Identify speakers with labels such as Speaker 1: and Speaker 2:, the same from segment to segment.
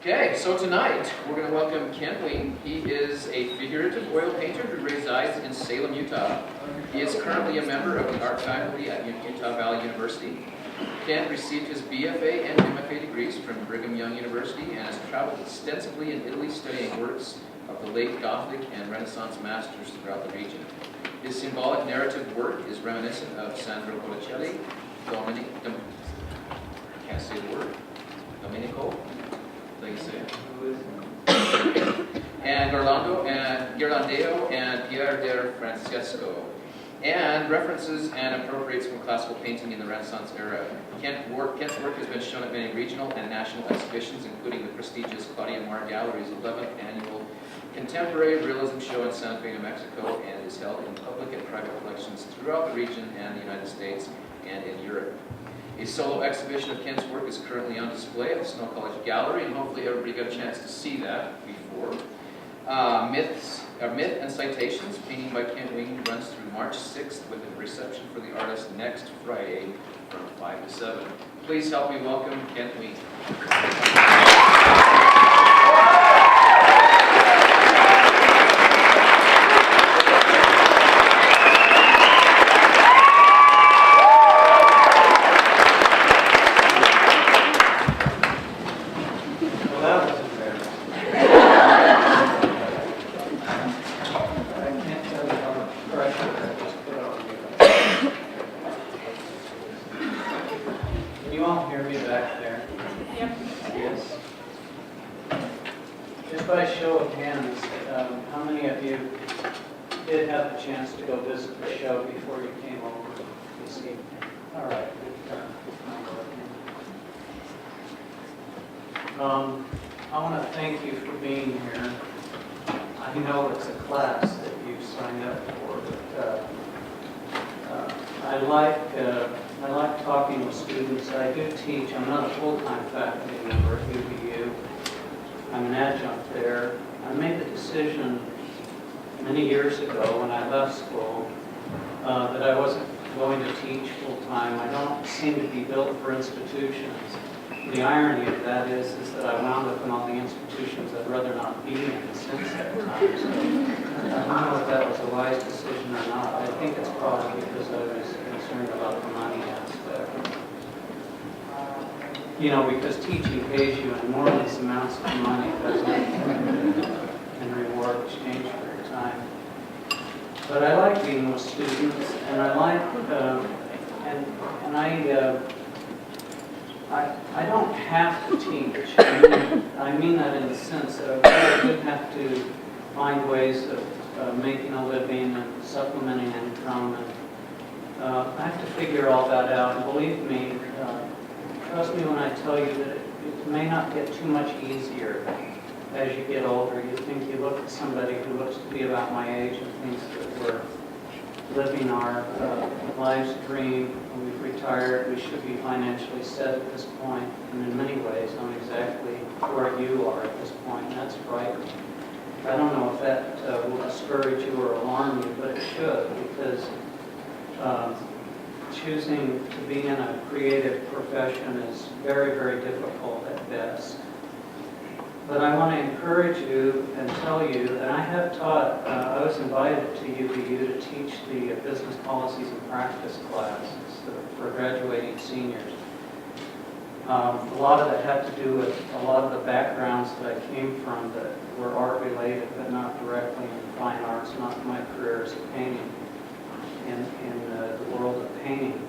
Speaker 1: Okay, so tonight we're going to welcome Kent Wing. He is a figurative oil painter who resides in Salem, Utah. He is currently a member of the art faculty at Utah Valley University. Kent received his BFA and MFA degrees from Brigham Young University and has traveled extensively in Italy studying works of the late Gothic and Renaissance masters throughout the region. His symbolic narrative work is reminiscent of Sandro Botticelli, can't say the word, Domenico, like you say it, and Ghirlandaio and Pier del Francesco, and references and appropriates from classical painting in the Renaissance era. Kent's work has been shown at many regional and national exhibitions, including the prestigious Claudia Mar Gallery's 11th annual Contemporary Realism Show in Santa Fe, New Mexico, and is held in public and private collections throughout the region and the United States and in Europe. A solo exhibition of Kent's work is currently on display at the Snow College Gallery, and hopefully everybody got a chance to see that before. Myth and Citations, painting by Kent Wing, runs through March 6th with a reception for the artist next Friday from 5 to 7. Please help me welcome Kent Wing.
Speaker 2: I want to thank you for being here. I know it's a class that you've signed up for, but I like talking with students. I do teach. I'm not a full-time faculty member at UVU. I'm an adjunct there. I made the decision many years ago when I left school that I wasn't going to teach full-time. I don't seem to be built for institutions. The irony of that is that I wound up in all the institutions I'd rather not be in since that time. So I don't know if that was a wise decision or not. I think it's probably because I was concerned about the money aspect. You know, because teaching pays you enormous amounts of money, doesn't it? In reward exchange for your time. But I like being with students, and I like, I don't have to teach. I mean that in the sense that I would have to find ways of making a living and supplementing income. And I have to figure all that out. And believe me, trust me when I tell you that it may not get too much easier as you get older. You think you look at somebody who looks to be about my age and thinks that we're living our life's dream. When we've retired, we should be financially set at this point. And in many ways, I'm exactly where you are at this point. And that's frightening. I don't know if that will discourage you or alarm you, but it should, because choosing to be in a creative profession is very, very difficult at best. But I want to encourage you and tell you that I have taught, I was invited to UVU to teach the business policies and practice classes for graduating seniors. A lot of that had to do with a lot of the backgrounds that I came from that were art related, but not directly in fine arts, not my career as a painting, in the world of painting.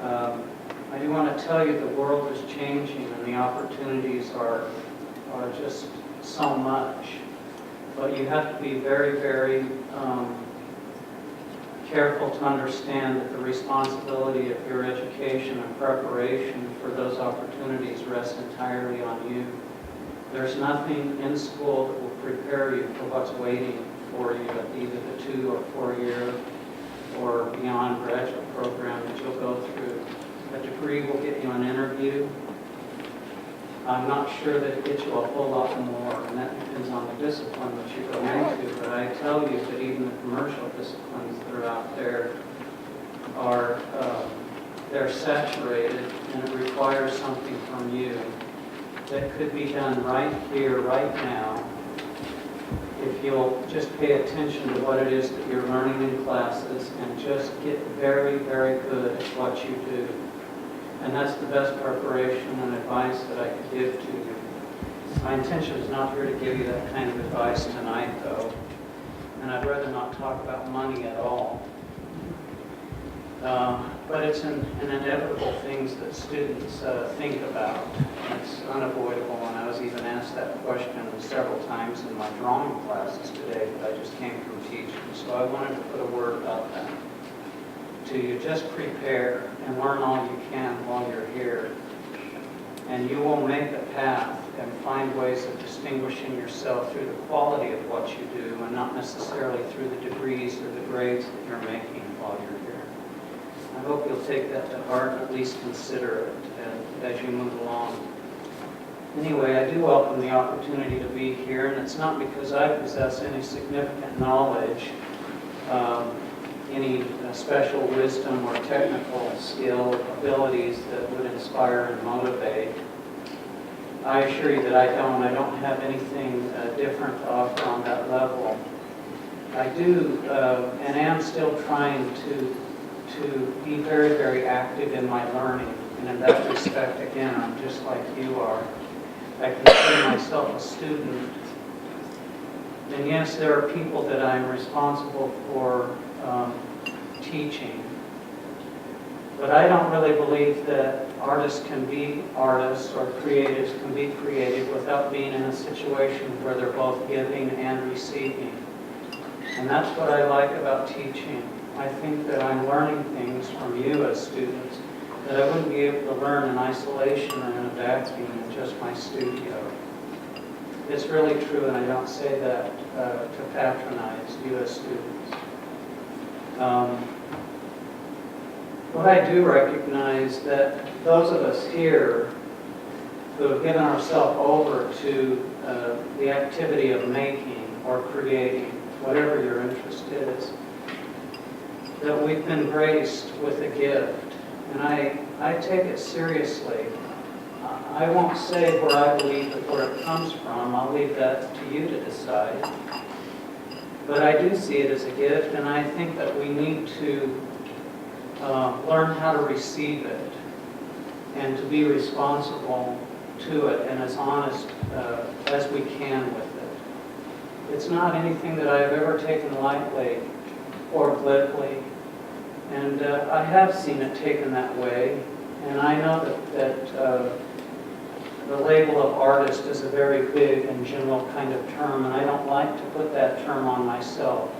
Speaker 2: I do want to tell you the world is changing and the opportunities are just so much. But you have to be very, very careful to understand that the responsibility of your education and preparation for those opportunities rests entirely on you. There's nothing in school that will prepare you for what's waiting for you at either the 2 or 4 year or beyond graduate program that you'll go through. A degree will get you an interview. I'm not sure that it gets you a whole lot more, and that depends on the discipline that you go into. But I tell you that even the commercial disciplines that are out there are they're saturated, and it requires something from you. that could be done right here, right now, if you'll just pay attention to what it is that you're learning in classes and just get very, very good at what you do. And that's the best preparation and advice that I could give to you. My intention is not here to give you that kind of advice tonight, though. And I'd rather not talk about money at all. But it's an inevitable things that students think about. It's unavoidable, and I was even asked that question several times in my drawing classes today that I just came from teaching. So I wanted to put a word about that to you. Just prepare and learn all you can while you're here. And you will make a path and find ways of distinguishing yourself through the quality of what you do and not necessarily through the degrees or the grades that you're making while you're here. I hope you'll take that to heart and at least consider it as you move along. Anyway, I do welcome the opportunity to be here, and it's not because I possess any significant knowledge, any special wisdom or technical skill, abilities that would inspire and motivate. I assure you that I don't have anything different to offer on that level. I do and am still trying to be very, very active in my learning. And in that respect, again, I'm just like you are. I consider myself a student. And yes, there are people that I'm responsible for teaching. But I don't really believe that artists can be artists or creatives can be creative without being in a situation where they're both giving and receiving. And that's what I like about teaching. I think that I'm learning things from you as students that I wouldn't be able to learn in isolation or in a vacuum in just my studio. It's really true, and I don't say that to patronize you as students. What I do recognize that those of us here who have given ourselves over to the activity of making or creating, whatever your interest is, that we've been graced with a gift. And I take it seriously. I won't say where I believe that where it comes from. I'll leave that to you to decide. But I do see it as a gift, and I think that we need to learn how to receive it and to be responsible to it and as honest as we can with it. It's not anything that I've ever taken lightly or glibly, and I have seen it taken that way, and I know that the label of artist is a very big and general kind of term, and I don't like to put that term on myself.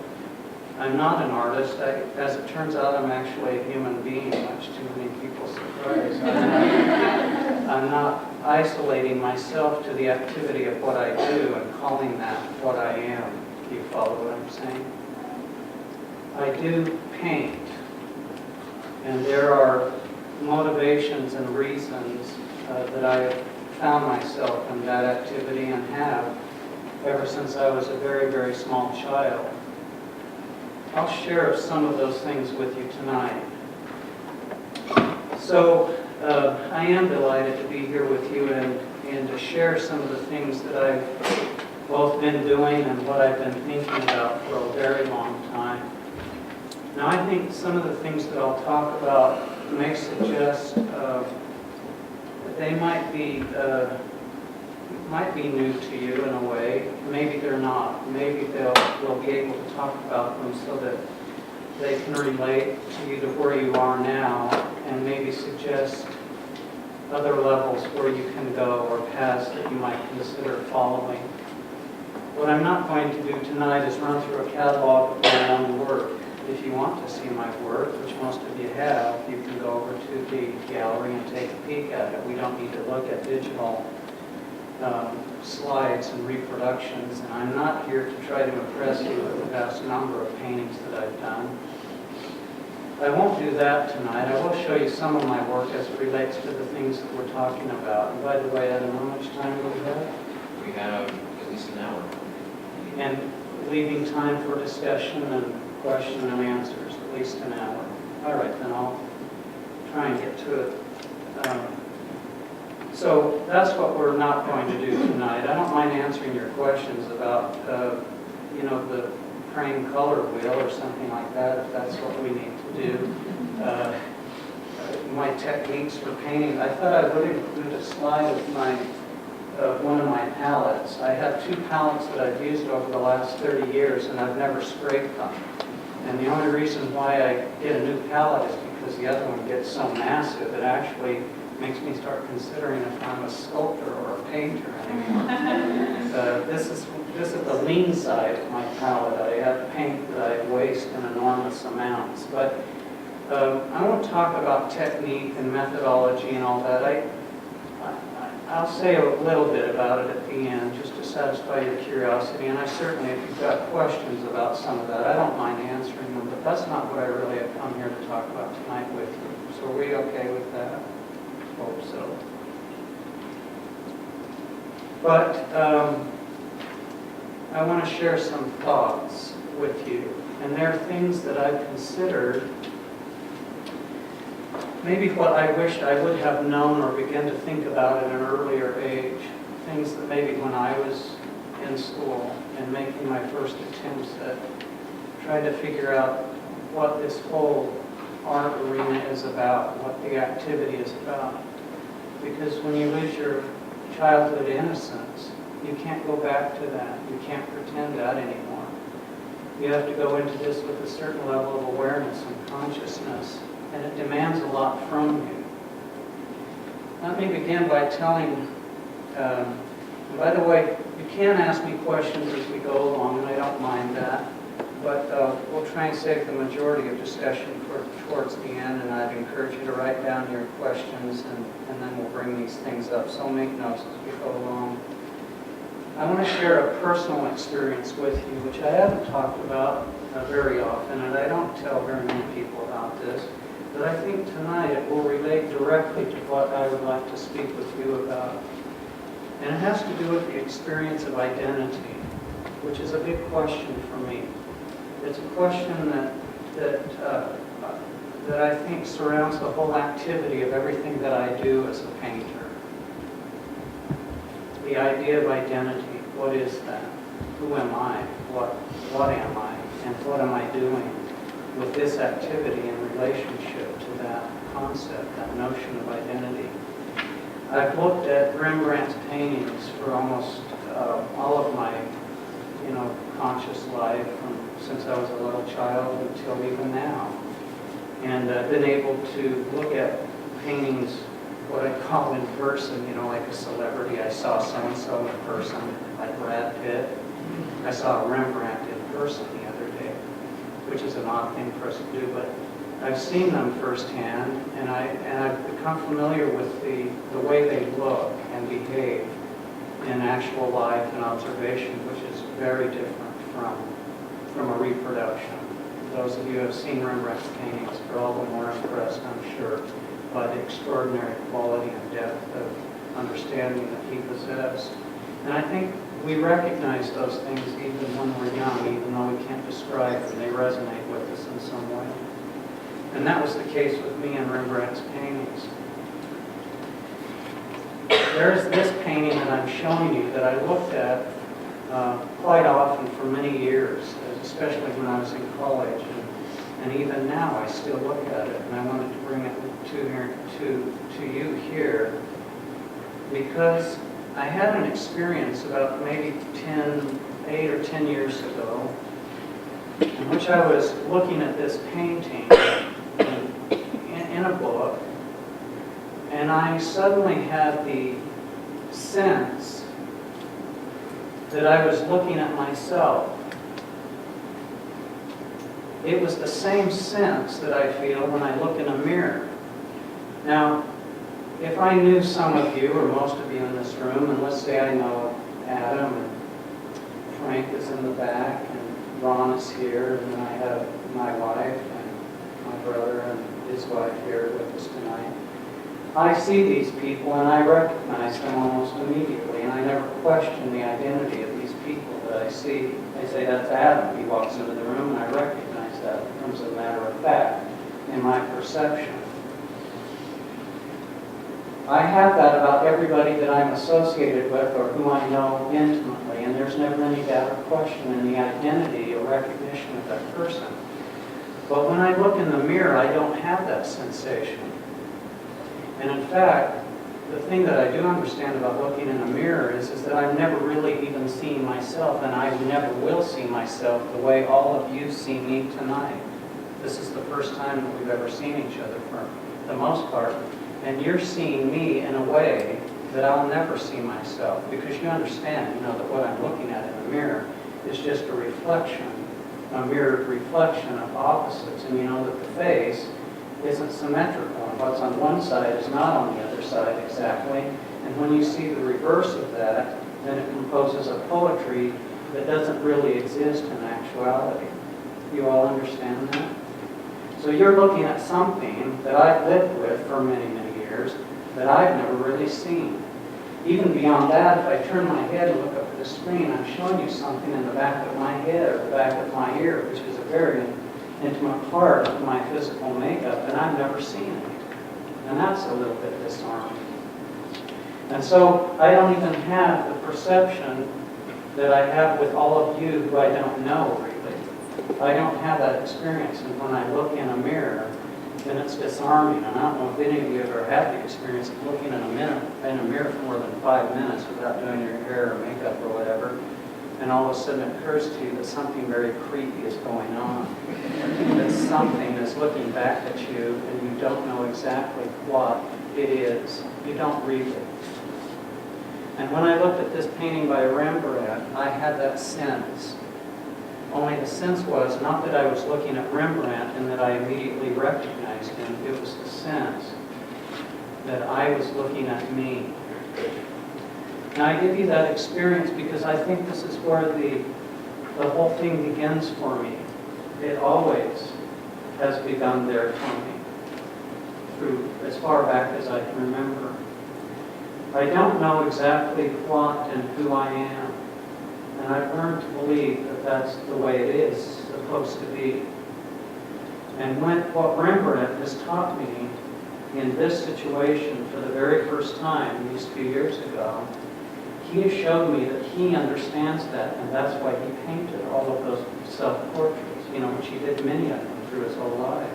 Speaker 2: I'm not an artist. As it turns out, I'm actually a human being, much to many people's surprise. I'm not isolating myself to the activity of what I do and calling that what I am. Do you follow what I'm saying? I do paint, and there are motivations and reasons that I have found myself in that activity and have ever since I was a very, very small child. I'll share some of those things with you tonight. So I am delighted to be here with you and to share some of the things that I've both been doing and what I've been thinking about for a very long time. Now, I think some of the things that I'll talk about may suggest that they might be new to you in a way. Maybe they're not. Maybe we'll be able to talk about them so that they can relate to you to where you are now and maybe suggest other levels where you can go or paths that you might consider following. What I'm not going to do tonight is run through a catalog of my own work. If you want to see my work, which most of you have, you can go over to the gallery and take a peek at it. We don't need to look at digital slides and reproductions, and I'm not here to try to impress you with the vast number of paintings that I've done. I won't do that tonight. I will show you some of my work as it relates to the things that we're talking about. And by the way, Adam, how much time do we have?
Speaker 1: We have at least an hour.
Speaker 2: And leaving time for discussion and question and answers, at least an hour. All right, then I'll try and get to it. So that's what we're not going to do tonight. I don't mind answering your questions about, the frame color wheel or something like that, if that's what we need to do. My techniques for painting. I thought I would include a slide of one of my palettes. I have two palettes that I've used over the last 30 years, and I've never scraped them. And the only reason why I get a new palette is because the other one gets so massive, it actually makes me start considering if I'm a sculptor or a painter anymore. This is the lean side of my palette. I have paint that I waste in enormous amounts. But I won't talk about technique and methodology and all that. I'll say a little bit about it at the end, just to satisfy your curiosity. And I certainly, if you've got questions about some of that, I don't mind answering them. But that's not what I really have come here to talk about tonight with you. So are we okay with that? Hope so. But I want to share some thoughts with you. And they're things that I've considered, maybe what I wish I would have known or began to think about at an earlier age. Things that maybe when I was in school and making my first attempts at trying to figure out what this whole art arena is about, what the activity is about. Because when you lose your childhood innocence, you can't go back to that. You can't pretend that anymore. You have to go into this with a certain level of awareness and consciousness, and it demands a lot from you. Let me begin by telling, by the way, you can ask me questions as we go along, and I don't mind that. But we'll try and save the majority of discussion for towards the end, and I'd encourage you to write down your questions, and then we'll bring these things up. So make notes as we go along. I want to share a personal experience with you, which I haven't talked about very often, and I don't tell very many people about this. But I think tonight it will relate directly to what I would like to speak with you about. And it has to do with the experience of identity, which is a big question for me. It's a question that I think surrounds the whole activity of everything that I do as a painter. The idea of identity. What is that? Who am I? What am I? And what am I doing with this activity in relationship to that concept, that notion of identity? I've looked at Rembrandt's paintings for almost all of my conscious life, since I was a little child until even now. And I've been able to look at paintings, what I call in person, like a celebrity. I saw so-and-so in person, like Brad Pitt. I saw Rembrandt in person the other day, which is an odd thing for us to do, but I've seen them firsthand, and I've become familiar with the way they look and behave in actual life and observation, which is very different from a reproduction. Those of you who have seen Rembrandt's paintings are all the more impressed, I'm sure, by the extraordinary quality and depth of understanding that he possessed. And I think we recognize those things even when we're young, even though we can't describe them. They resonate with us in some way. And that was the case with me in Rembrandt's paintings. There's this painting that I'm showing you that I looked at quite often for many years, especially when I was in college. And even now I still look at it, and I wanted to bring it to you here because I had an experience about maybe 8 or 10 years ago in which I was looking at this painting in a book, and I suddenly had the sense that I was looking at myself. It was the same sense that I feel when I look in a mirror. Now, if I knew some of you, or most of you in this room, and let's say I know Adam, and Frank is in the back, and Ron is here, and then I have my wife, and my brother, and his wife here with us tonight. I see these people, and I recognize them almost immediately, and I never question the identity of these people that I see. I say, that's Adam. He walks into the room, and I recognize that. It becomes a matter of fact in my perception. I have that about everybody that I'm associated with or who I know intimately, and there's never any doubt or question in the identity or recognition of that person. But when I look in the mirror, I don't have that sensation. And in fact, the thing that I do understand about looking in a mirror is that I've never really even seen myself, and I never will see myself the way all of you see me tonight. This is the first time that we've ever seen each other for the most part. And you're seeing me in a way that I'll never see myself, because you understand, you know, that what I'm looking at in the mirror is just a reflection, a mirrored reflection of opposites. And you know that the face isn't symmetrical. What's on one side is not on the other side exactly. And when you see the reverse of that, then it composes a poetry that doesn't really exist in actuality. You all understand that? So you're looking at something that I've lived with for many, many years that I've never really seen. Even beyond that, if I turn my head and look up at the screen, I'm showing you something in the back of my head or the back of my ear, which is a very intimate part of my physical makeup, and I've never seen it. And that's a little bit disarming. And so I don't even have the perception that I have with all of you who I don't know, really. I don't have that experience, and when I look in a mirror, then it's disarming. And I don't know if any of you have ever had the experience of looking in a mirror for more than 5 minutes without doing your hair or makeup or whatever, and all of a sudden it occurs to you that something very creepy is going on. That something is looking back at you, and you don't know exactly what it is. You don't read it. And when I looked at this painting by Rembrandt, I had that sense. Only the sense was not that I was looking at Rembrandt and that I immediately recognized him. It was the sense that I was looking at me. And I give you that experience because I think this is where the whole thing begins for me. It always has begun there for me, through as far back as I can remember. I don't know exactly what and who I am, and I've learned to believe that that's the way it is supposed to be. And what Rembrandt has taught me in this situation for the very first time, these few years ago, he has showed me that he understands that, and that's why he painted all of those self-portraits, which he did many of them through his whole life.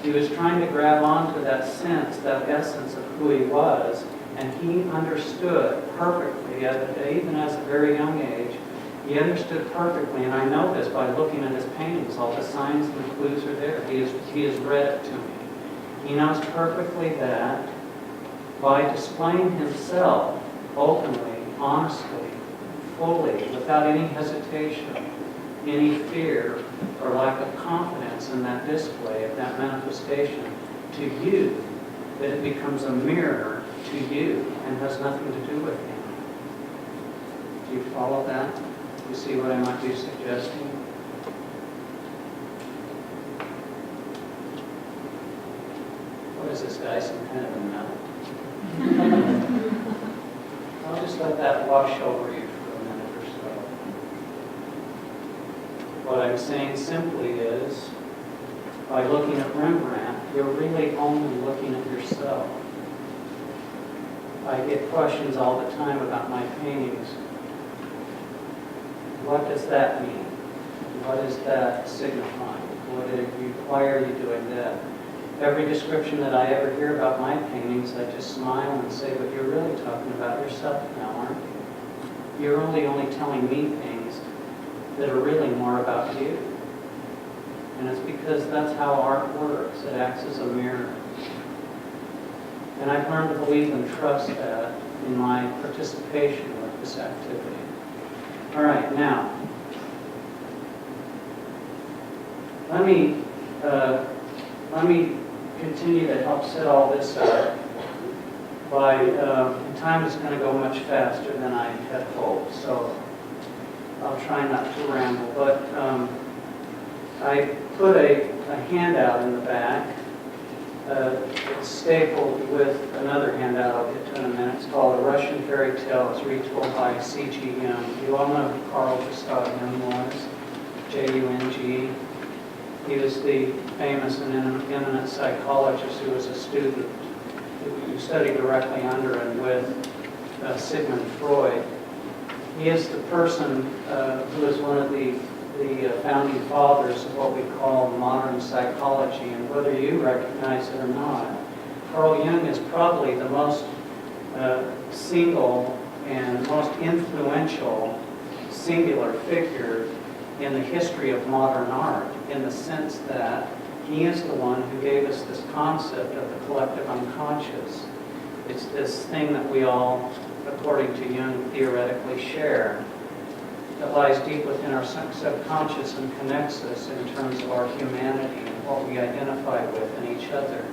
Speaker 2: He was trying to grab onto that sense, that essence of who he was, and he understood perfectly, even as a very young age, he understood perfectly, and I know this by looking at his paintings, all the signs and the clues are there. He has read it to me. He knows perfectly that by displaying himself openly, honestly, fully, without any hesitation, any fear, or lack of confidence in that display, of that manifestation, to you, that it becomes a mirror to you and has nothing to do with him. Do you follow that? You see what I might be suggesting? What is this guy, some kind of a nut? I'll just let that wash over you for a minute or so. What I'm saying simply is, by looking at Rembrandt, you're really only looking at yourself. I get questions all the time about my paintings. What does that mean? What is that signifying? Why are you doing that? Every description that I ever hear about my paintings, I just smile and say, but you're really talking about yourself now, aren't you? You're only telling me things that are really more about you. And it's because that's how art works. It acts as a mirror. And I've learned to believe and trust that in my participation with this activity. All right, now, let me continue to help set all this up by, time is going to go much faster than I had hoped, so I'll try not to ramble, but I put a handout in the back. It's stapled with another handout I'll get to in a minute. It's called A Russian Fairy Tale. It's retold by C.G. Jung. You all know who Carl Gustav Jung was, J-U-N-G. He was the famous and eminent psychologist who was a student, who used study directly under and with Sigmund Freud. He is the person who is one of the founding fathers of what we call modern psychology, and whether you recognize it or not, Carl Jung is probably the most single and most influential singular figure in the history of modern art, in the sense that he is the one who gave us this concept of the collective unconscious. It's this thing that we all, according to Jung, theoretically share, that lies deep within our subconscious and connects us in terms of our humanity and what we identify with in each other.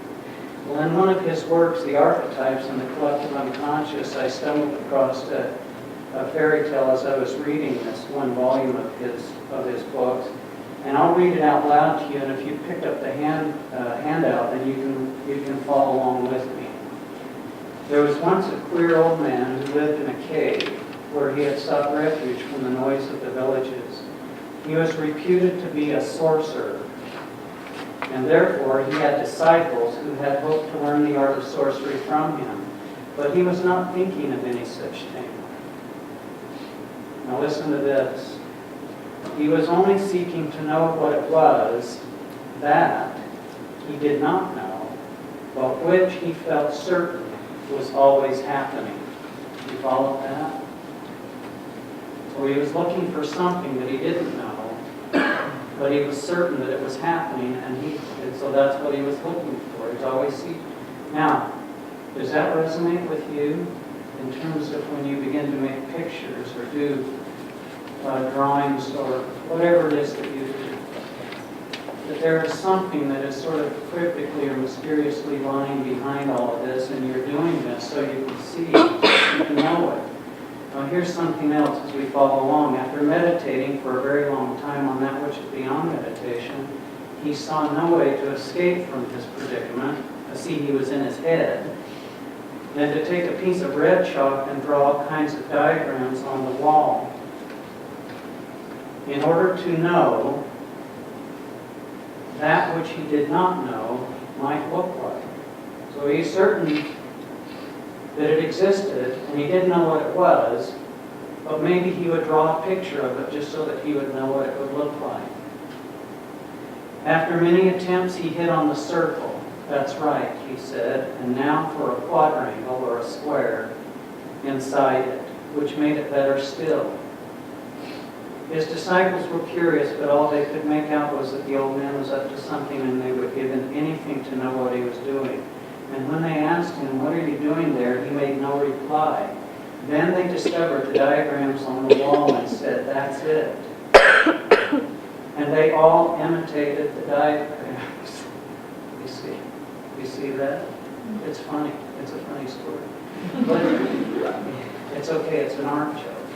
Speaker 2: Well, in one of his works, The Archetypes and the Collective Unconscious, I stumbled across a fairy tale as I was reading this one volume of his books. And I'll read it out loud to you, and if you picked up the handout, then you can follow along with me. There was once a queer old man who lived in a cave where he had sought refuge from the noise of the villages. He was reputed to be a sorcerer, and therefore he had disciples who had hoped to learn the art of sorcery from him, but he was not thinking of any such thing. Now listen to this. He was only seeking to know what it was that he did not know, but which he felt certain was always happening. You follow that? So he was looking for something that he didn't know, but he was certain that it was happening, and so that's what he was looking for. He's always seeking. Now, does that resonate with you in terms of when you begin to make pictures or do drawings or whatever it is that you do? That there is something that is sort of cryptically or mysteriously lying behind all of this, and you're doing this so you can see it, you can know it. Now here's something else as we follow along. After meditating for a very long time on that which is beyond meditation, he saw no way to escape from his predicament. See, he was in his head. Than to take a piece of red chalk and draw all kinds of diagrams on the wall in order to know that which he did not know might look like. So he's certain that it existed, and he didn't know what it was, but maybe he would draw a picture of it just so that he would know what it would look like. After many attempts, he hit on the circle. That's right, he said, and now for a quadrangle or a square inside it, which made it better still. His disciples were curious, but all they could make out was that the old man was up to something, and they would give him anything to know what he was doing. And when they asked him, "What are you doing there?" he made no reply. Then they discovered the diagrams on the wall and said, "That's it." And they all imitated the diagrams. You see that? It's funny. It's a funny story. But it's okay. It's an art joke.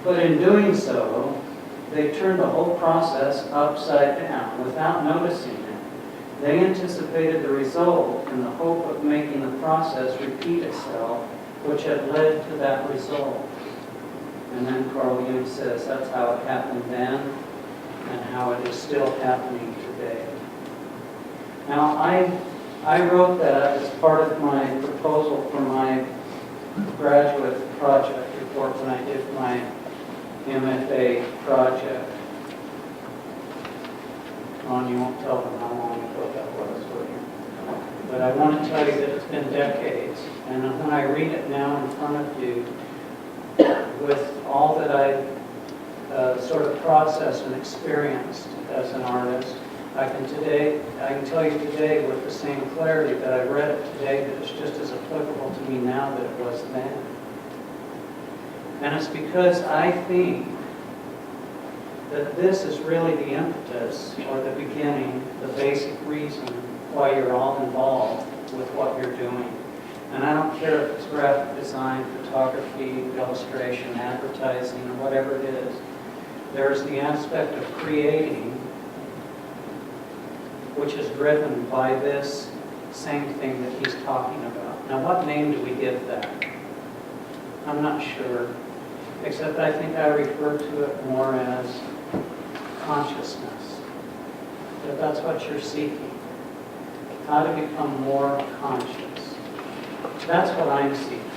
Speaker 2: But in doing so, they turned the whole process upside down without noticing it. They anticipated the result in the hope of making the process repeat itself, which had led to that result. And then Carl Jung says that's how it happened then and how it is still happening today. Now, I wrote that as part of my proposal for my graduate project report when I did my MFA project. Ron, you won't tell them how long ago that was, will you? But I want to tell you that it's been decades. And when I read it now in front of you, with all that I sort of processed and experienced as an artist, I can tell you today with the same clarity that I read it today that it's just as applicable to me now that it was then. And it's because I think that this is really the impetus or the beginning, the basic reason why you're all involved with what you're doing. And I don't care if it's graphic design, photography, illustration, advertising, or whatever it is. There's the aspect of creating, which is driven by this same thing that he's talking about. Now, what name do we give that? I'm not sure, except I think I refer to it more as consciousness. That that's what you're seeking. How to become more conscious. That's what I'm seeing.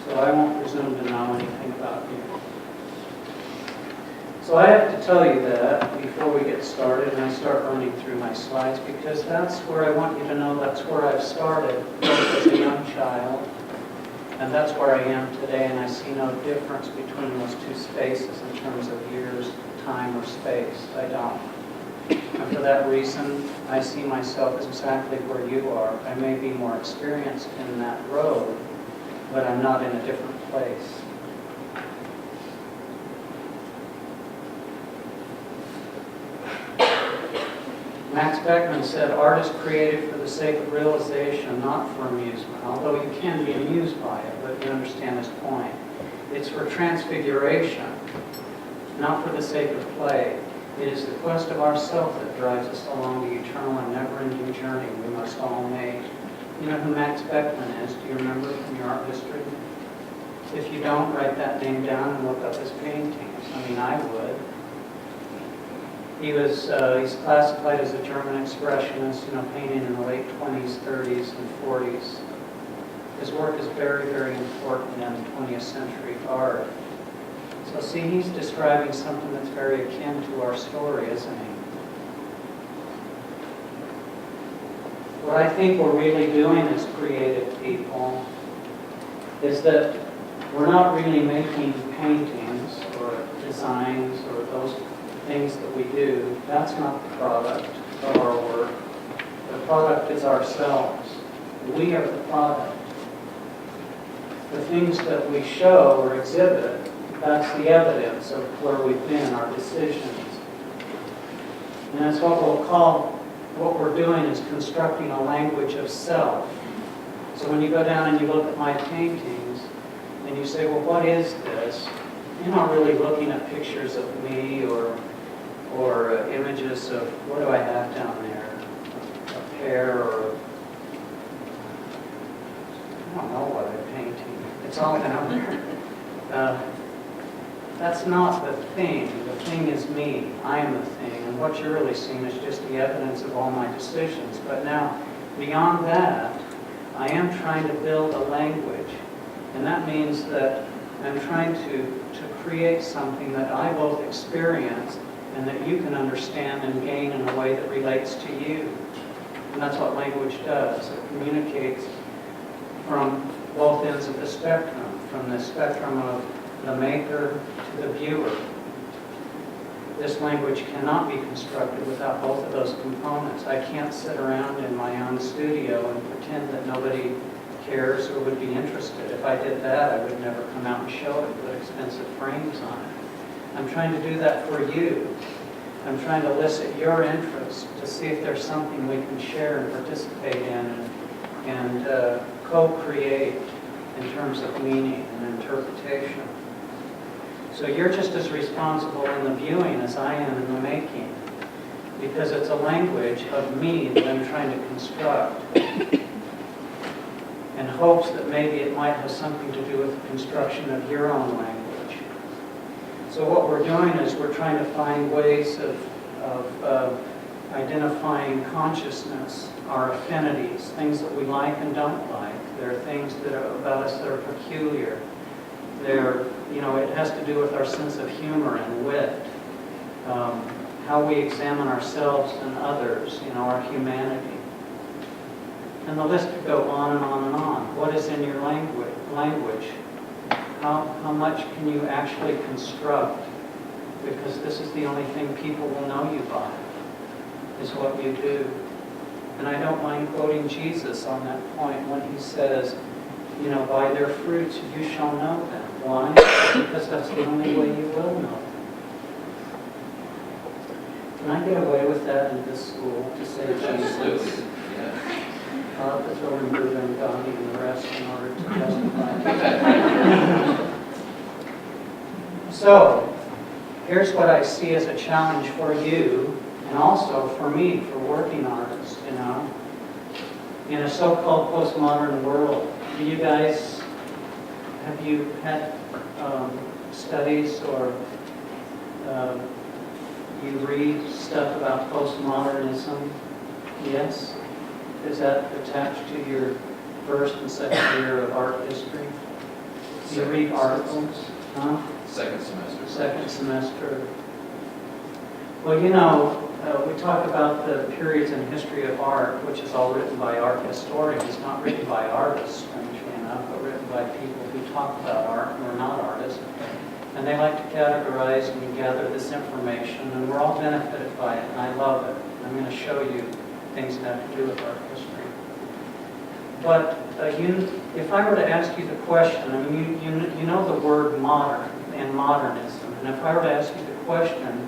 Speaker 2: So I won't presume to know anything about you. So I have to tell you that before we get started and I start running through my slides, because that's where I want you to know that's where I've started as a young child, and that's where I am today, and I see no difference between those two spaces in terms of years, time, or space. I don't. And for that reason, I see myself as exactly where you are. I may be more experienced in that road, but I'm not in a different place. Max Beckman said, art is created for the sake of realization, not for amusement. Although you can be amused by it, but you understand his point. It's for transfiguration, not for the sake of play. It is the quest of ourself that drives us along the eternal and never-ending journey we must all make. You know who Max Beckman is? Do you remember from your art history? If you don't, write that name down and look up his paintings. I mean, I would. He's classified as a German expressionist, painting in the late 20s, 30s, and 40s. His work is very, very important in 20th century art. So see, he's describing something that's very akin to our story, isn't he? What I think we're really doing as creative people is that we're not really making paintings or designs or those things that we do. That's not the product of our work. The product is ourselves. We are the product. The things that we show or exhibit, that's the evidence of where we've been, our decisions. And that's what we're doing is constructing a language of self. So when you go down and you look at my paintings and you say, well, what is this? You're not really looking at pictures of me or images of, what do I have down there? A pear or, I don't know what I'm painting. It's all down there. That's not the thing. The thing is me. I am the thing. And what you're really seeing is just the evidence of all my decisions. But now, beyond that, I am trying to build a language. And that means that I'm trying to create something that I both experience and that you can understand and gain in a way that relates to you. And that's what language does. It communicates from both ends of the spectrum, from the spectrum of the maker to the viewer. This language cannot be constructed without both of those components. I can't sit around in my own studio and pretend that nobody cares or would be interested. If I did that, I would never come out and show it with expensive frames on it. I'm trying to do that for you. I'm trying to elicit your interest to see if there's something we can share and participate in and co-create in terms of meaning and interpretation. So you're just as responsible in the viewing as I am in the making, because it's a language of me that I'm trying to construct in hopes that maybe it might have something to do with the construction of your own language. So what we're doing is we're trying to find ways of identifying consciousness, our affinities, things that we like and don't like. There are things that are about us that are peculiar. It has to do with our sense of humor and wit, how we examine ourselves and others, our humanity. And the list could go on and on and on. What is in your language? How much can you actually construct? Because this is the only thing people will know you by, is what you do. And I don't mind quoting Jesus on that point when he says, by their fruits you shall know them. Why? Because that's the only way you will know them. Can I get away with that in this school to say Jesus? I'll have to throw in Buddha and Gandhi and the rest in order to justify it. So, here's what I see as a challenge for you, and also for me, for working artists, in a so-called postmodern world. Have you had studies or you read stuff about postmodernism? Yes? Is that attached to your first and second year of art history? Do you read articles? Huh?
Speaker 1: Second semester.
Speaker 2: Second semester. Well, you know, we talk about the periods in history of art, which is all written by art historians, not written by artists, strangely enough, but written by people who talk about art and are not artists. And they like to categorize and gather this information, and we're all benefited by it, and I love it. I'm going to show you things that have to do with art history. But if I were to ask you the question, I mean, you know the word modern and modernism, and if I were to ask you the question,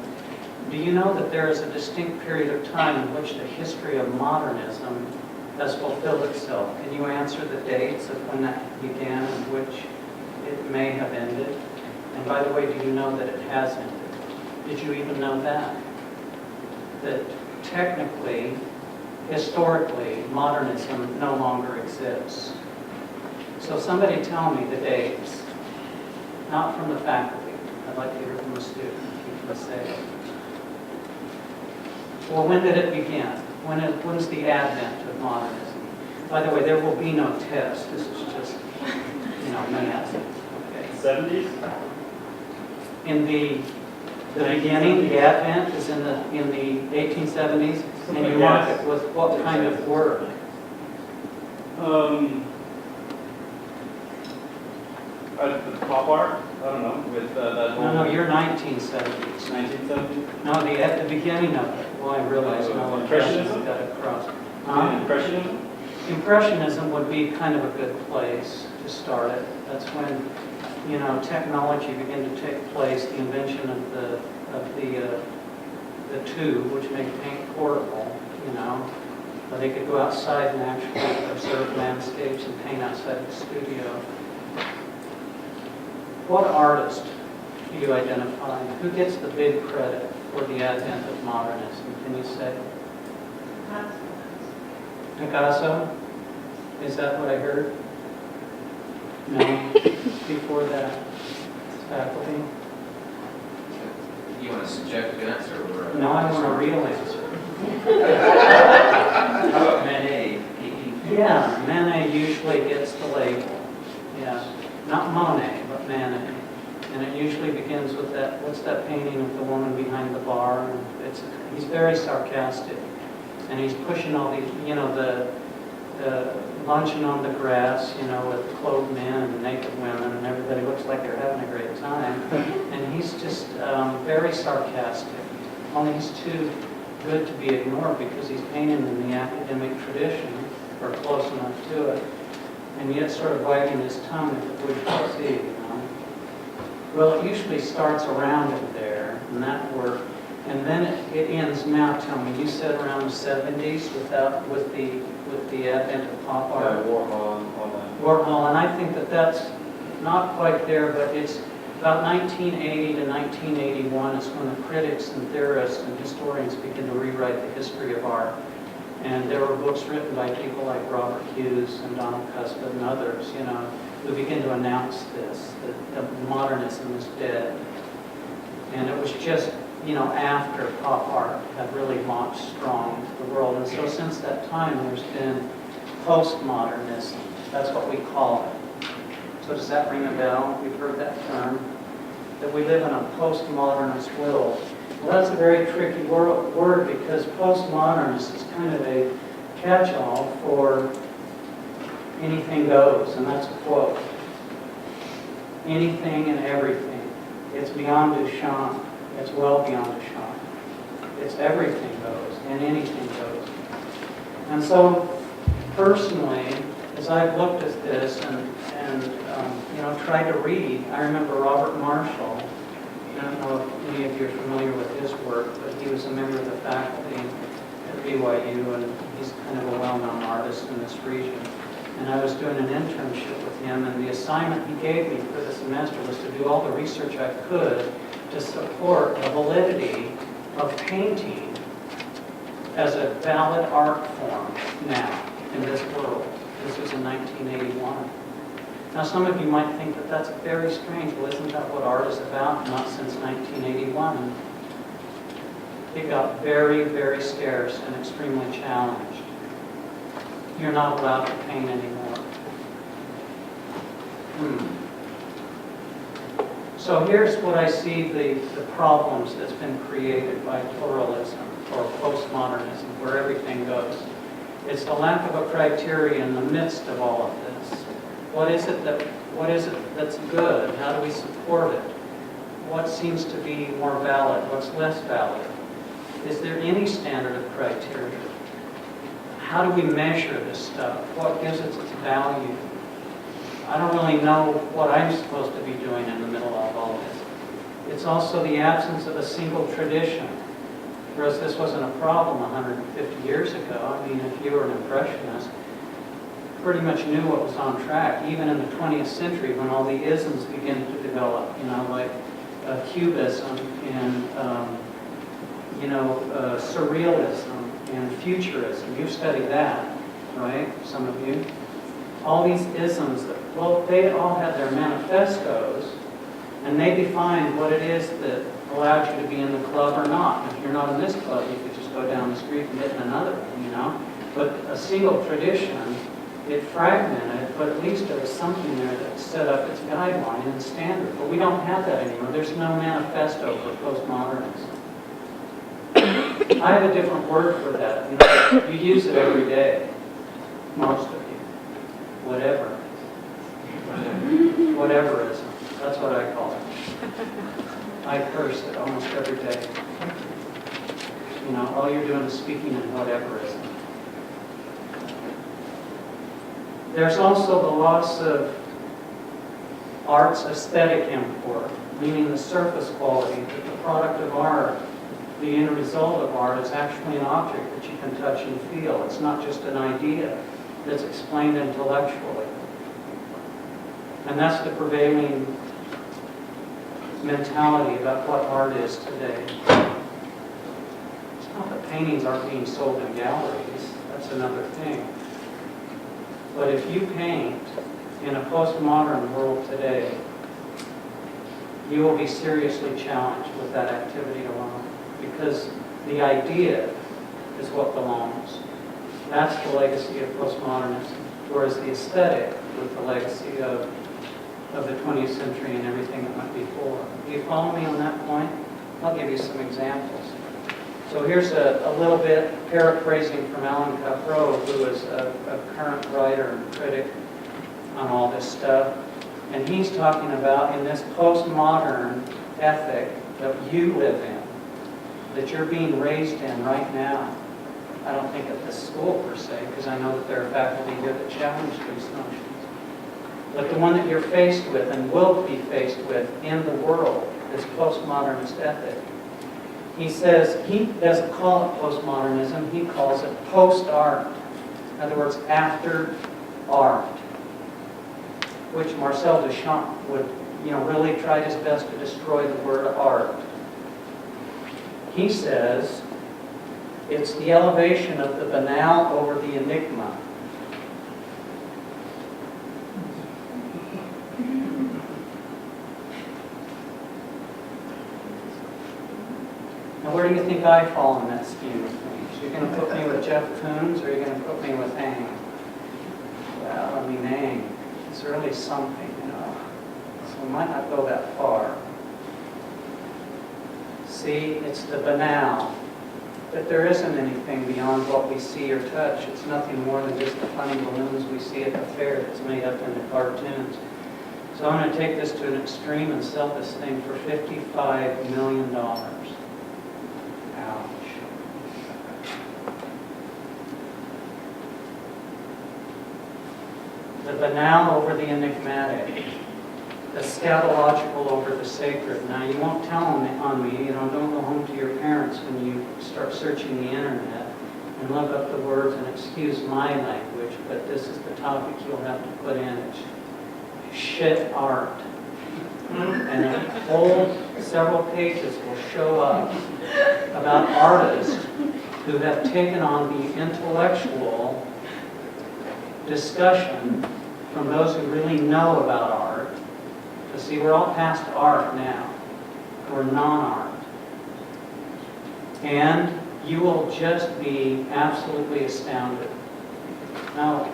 Speaker 2: do you know that there is a distinct period of time in which the history of modernism has fulfilled itself? Can you answer the dates of when that began and which it may have ended? And by the way, do you know that it has ended? Did you even know that? That technically, historically, modernism no longer exists. So somebody tell me the dates, not from the faculty. I'd like to hear from a student. You can say it. Well, when did it begin? When's the advent of modernism? By the way, there will be no test. This is just, math. Okay.
Speaker 3: 70s?
Speaker 2: In the beginning, the advent is in the 1870s, and you mark it with what kind of work?
Speaker 3: Pop art? I don't know. With that whole.
Speaker 2: No, you're 1970s.
Speaker 3: 1970s?
Speaker 2: No, at the beginning of it. Well, I realize now what
Speaker 3: Impressionism?
Speaker 2: got across.
Speaker 3: Impressionism?
Speaker 2: Impressionism would be kind of a good place to start it. That's when, technology began to take place, the invention of the tube, which made paint portable, But they could go outside and actually observe landscapes and paint outside the studio. What artist do you identify? Who gets the big credit for the advent of modernism? Can you say? Picasso? Is that what I heard? No. Before that, faculty?
Speaker 1: You want a subjective answer or?
Speaker 2: No, I want a real answer.
Speaker 1: How about Manet?
Speaker 2: Yeah, Manet usually gets the label. Yeah, not Monet, but Manet. And it usually begins with that, what's that painting of the woman behind the bar? And he's very sarcastic. And he's pushing all these, the luncheon on the grass, with clothed men and naked women, and everybody looks like they're having a great time. And he's just very sarcastic. Only he's too good to be ignored because he's painted in the academic tradition, or close enough to it, and yet sort of wagging his tongue at the bourgeoisie, Well, it usually starts around it there, in that work, and then it ends. Now, tell me, you said around the 70s with the advent of pop art.
Speaker 3: Warhol and all that.
Speaker 2: Warhol, and I think that's not quite there, but it's about 1980 to 1981 is when the critics and theorists and historians begin to rewrite the history of art. And there were books written by people like Robert Hughes and Donald Cuspid and others, who begin to announce this, that modernism is dead. And it was just, after pop art had really launched strong into the world. And so since that time, there's been postmodernism. That's what we call it. So does that ring a bell? We've heard that term. That we live in a postmodernist world. Well, that's a very tricky word because postmodernist is kind of a catch-all for anything goes, and that's a quote. Anything and everything. It's beyond Duchamp. It's well beyond Duchamp. It's everything goes and anything goes. And so, personally, as I've looked at this and tried to read, I remember Robert Marshall. I don't know if any of you are familiar with his work, but he was a member of the faculty at BYU, and he's kind of a well-known artist in this region. And I was doing an internship with him, and the assignment he gave me for the semester was to do all the research I could to support the validity of painting as a valid art form now in this world. This was in 1981. Now, some of you might think that that's very strange. Well, isn't that what art is about? Not since 1981. It got very, very scarce and extremely challenged. You're not allowed to paint anymore. So here's what I see the problems that's been created by pluralism or postmodernism, where everything goes. It's the lack of a criteria in the midst of all of this. What is it that's good? How do we support it? What seems to be more valid? What's less valid? Is there any standard of criteria? How do we measure this stuff? What gives it its value? I don't really know what I'm supposed to be doing in the middle of all this. It's also the absence of a single tradition. Whereas this wasn't a problem 150 years ago. I mean, if you were an impressionist, pretty much knew what was on track, even in the 20th century when all the isms began to develop, like Cubism and, surrealism and futurism. You've studied that, right? Some of you. All these isms, they all had their manifestos, and they defined what it is that allowed you to be in the club or not. If you're not in this club, you could just go down the street and get in another one, But a single tradition, it fragmented, but at least there was something there that set up its guideline and standard. But we don't have that anymore. There's no manifesto for postmodernism. I have a different word for that. You use it every day, most of you. Whateverism. That's what I call it. I curse it almost every day. All you're doing is speaking in whateverism. There's also the loss of art's aesthetic import, meaning the surface quality, that the product of art, the end result of art, is actually an object that you can touch and feel. It's not just an idea that's explained intellectually. And that's the prevailing mentality about what art is today. It's not that paintings aren't being sold in galleries. That's another thing. But if you paint in a postmodern world today, you will be seriously challenged with that activity alone. Because the idea is what belongs. That's the legacy of postmodernism. Whereas the aesthetic was the legacy of the 20th century and everything that went before. Do you follow me on that point? I'll give you some examples. So here's a little bit paraphrasing from Alan Caprow, who is a current writer and critic on all this stuff. And he's talking about in this postmodern ethic that you live in, that you're being raised in right now. I don't think at this school per se, because I know that there are faculty here that challenge these notions. But the one that you're faced with and will be faced with in the world, this postmodernist ethic. He says he doesn't call it postmodernism, he calls it post-art. In other words, after art. Which Marcel Duchamp would, really tried his best to destroy the word art. He says it's the elevation of the banal over the enigma. Now, where do you think I fall in that scheme of things? You're going to put me with Jeff Koons, or you're going to put me with Ang? Well, Ang, it's really something, So we might not go that far. See, it's the banal. That there isn't anything beyond what we see or touch. It's nothing more than just the funny balloons we see at the fair that's made up into cartoons. So I'm going to take this to an extreme and sell this thing for $55 million. The banal over the enigmatic, the scatological over the sacred. Now, you won't tell on me, don't go home to your parents when you start searching the internet and look up the words, and excuse my language, but this is the topic you'll have to put in. It's shit art. And a whole several pages will show up about artists who have taken on the intellectual discussion from those who really know about art. But see, we're all past art now. We're non-art. And you will just be absolutely astounded. Now,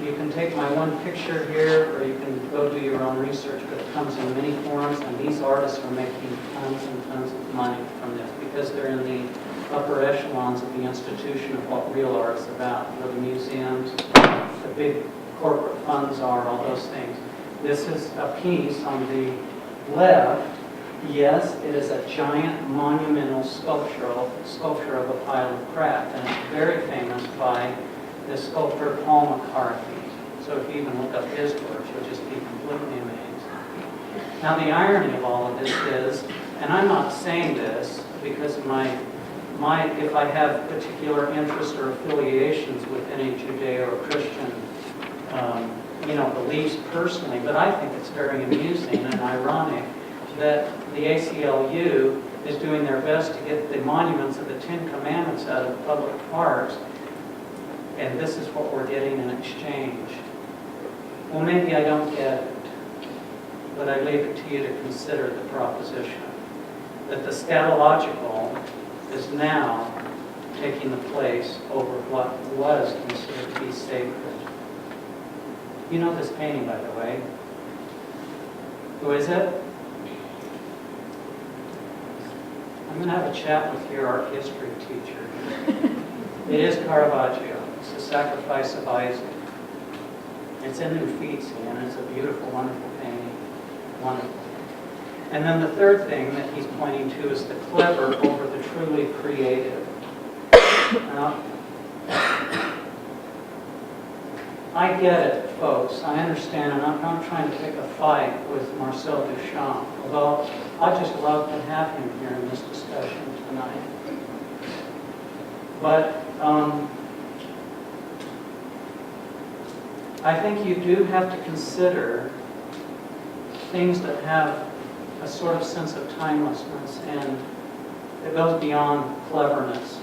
Speaker 2: You can take my one picture here, or you can go do your own research, but it comes in many forms, and these artists are making tons and tons of money from this because they're in the upper echelons of the institution of what real art is about. You know, the museums, the big corporate funds are, all those things. This is a piece on the left. Yes, it is a giant monumental sculpture of a pile of crap, and it's very famous by the sculptor Paul McCarthy. So if you even look up his work, you'll just be completely amazed. Now the irony of all of this is, and I'm not saying this because if I have particular interest or affiliations with any Judeo-Christian beliefs personally, but I think it's very amusing and ironic that the ACLU is doing their best to get the monuments of the Ten Commandments out of public parks, and this is what we're getting in exchange. Well, maybe I don't get it, but I leave it to you to consider the proposition that the scatological is now taking the place over what was considered to be sacred. You know this painting, by the way. Who is it? I'm going to have a chat with your art history teacher. It is Caravaggio. It's the Sacrifice of Isaac. It's in Uffizi, and it's a beautiful, wonderful painting. Wonderful. And then the third thing that he's pointing to is the clever over the truly creative. Now, I get it, folks. I understand, and I'm not trying to pick a fight with Marcel Duchamp, although I just love to have him here in this discussion tonight. But I think you do have to consider things that have a sort of sense of timelessness, and it goes beyond cleverness.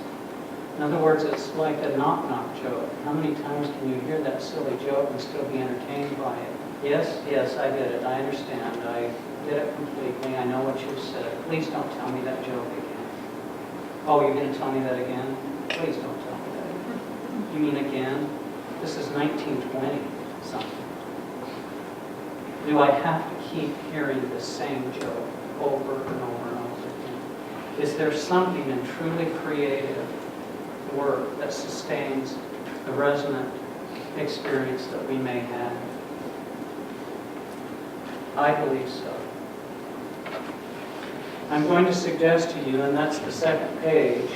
Speaker 2: In other words, it's like a knock-knock joke. How many times can you hear that silly joke and still be entertained by it? Yes, I get it. I understand. I get it completely. I know what you said. Please don't tell me that joke again. Oh, you're going to tell me that again? Please don't tell me that again. You mean again? This is 1920 something. Do I have to keep hearing the same joke over and over and over again? Is there something in truly creative work that sustains the resonant experience that we may have? I believe so. I'm going to suggest to you, and that's the second page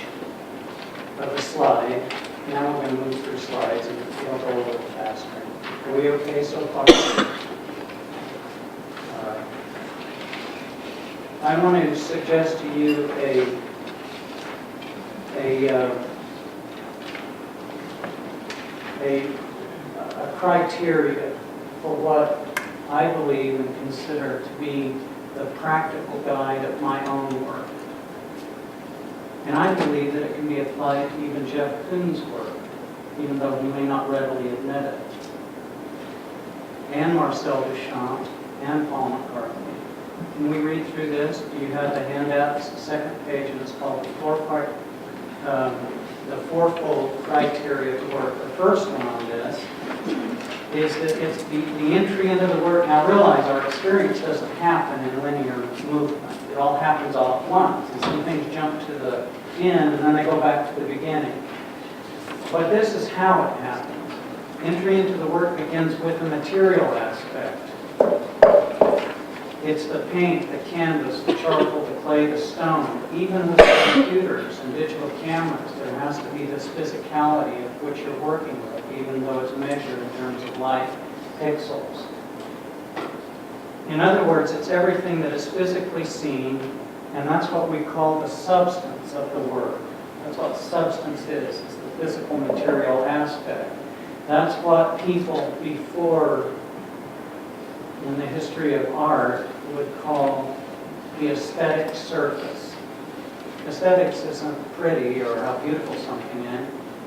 Speaker 2: of the slide. Now we're going to move through slides and it'll go a little faster. Are we okay so far? All right. I want to suggest to you a criteria for what I believe and consider to be the practical guide of my own work. And I believe that it can be applied to even Jeff Koons' work, even though he may not readily admit it. And Marcel Duchamp and Paul McCarthy. Can we read through this? Do you have the handout? It's the second page, and it's called the fourfold criteria to work. The first one on this is that it's the entry into the work. Now realize our experience doesn't happen in linear movement. It all happens all at once. And some things jump to the end and then they go back to the beginning. But this is how it happens. Entry into the work begins with the material aspect. It's the paint, the canvas, the charcoal, the clay, the stone. Even with the computers and digital cameras, there has to be this physicality of which you're working with, even though it's measured in terms of light pixels. In other words, it's everything that is physically seen, and that's what we call the substance of the work. That's what substance is. It's the physical material aspect. That's what people before, in the history of art, would call the aesthetic surface. Aesthetics isn't pretty or how beautiful something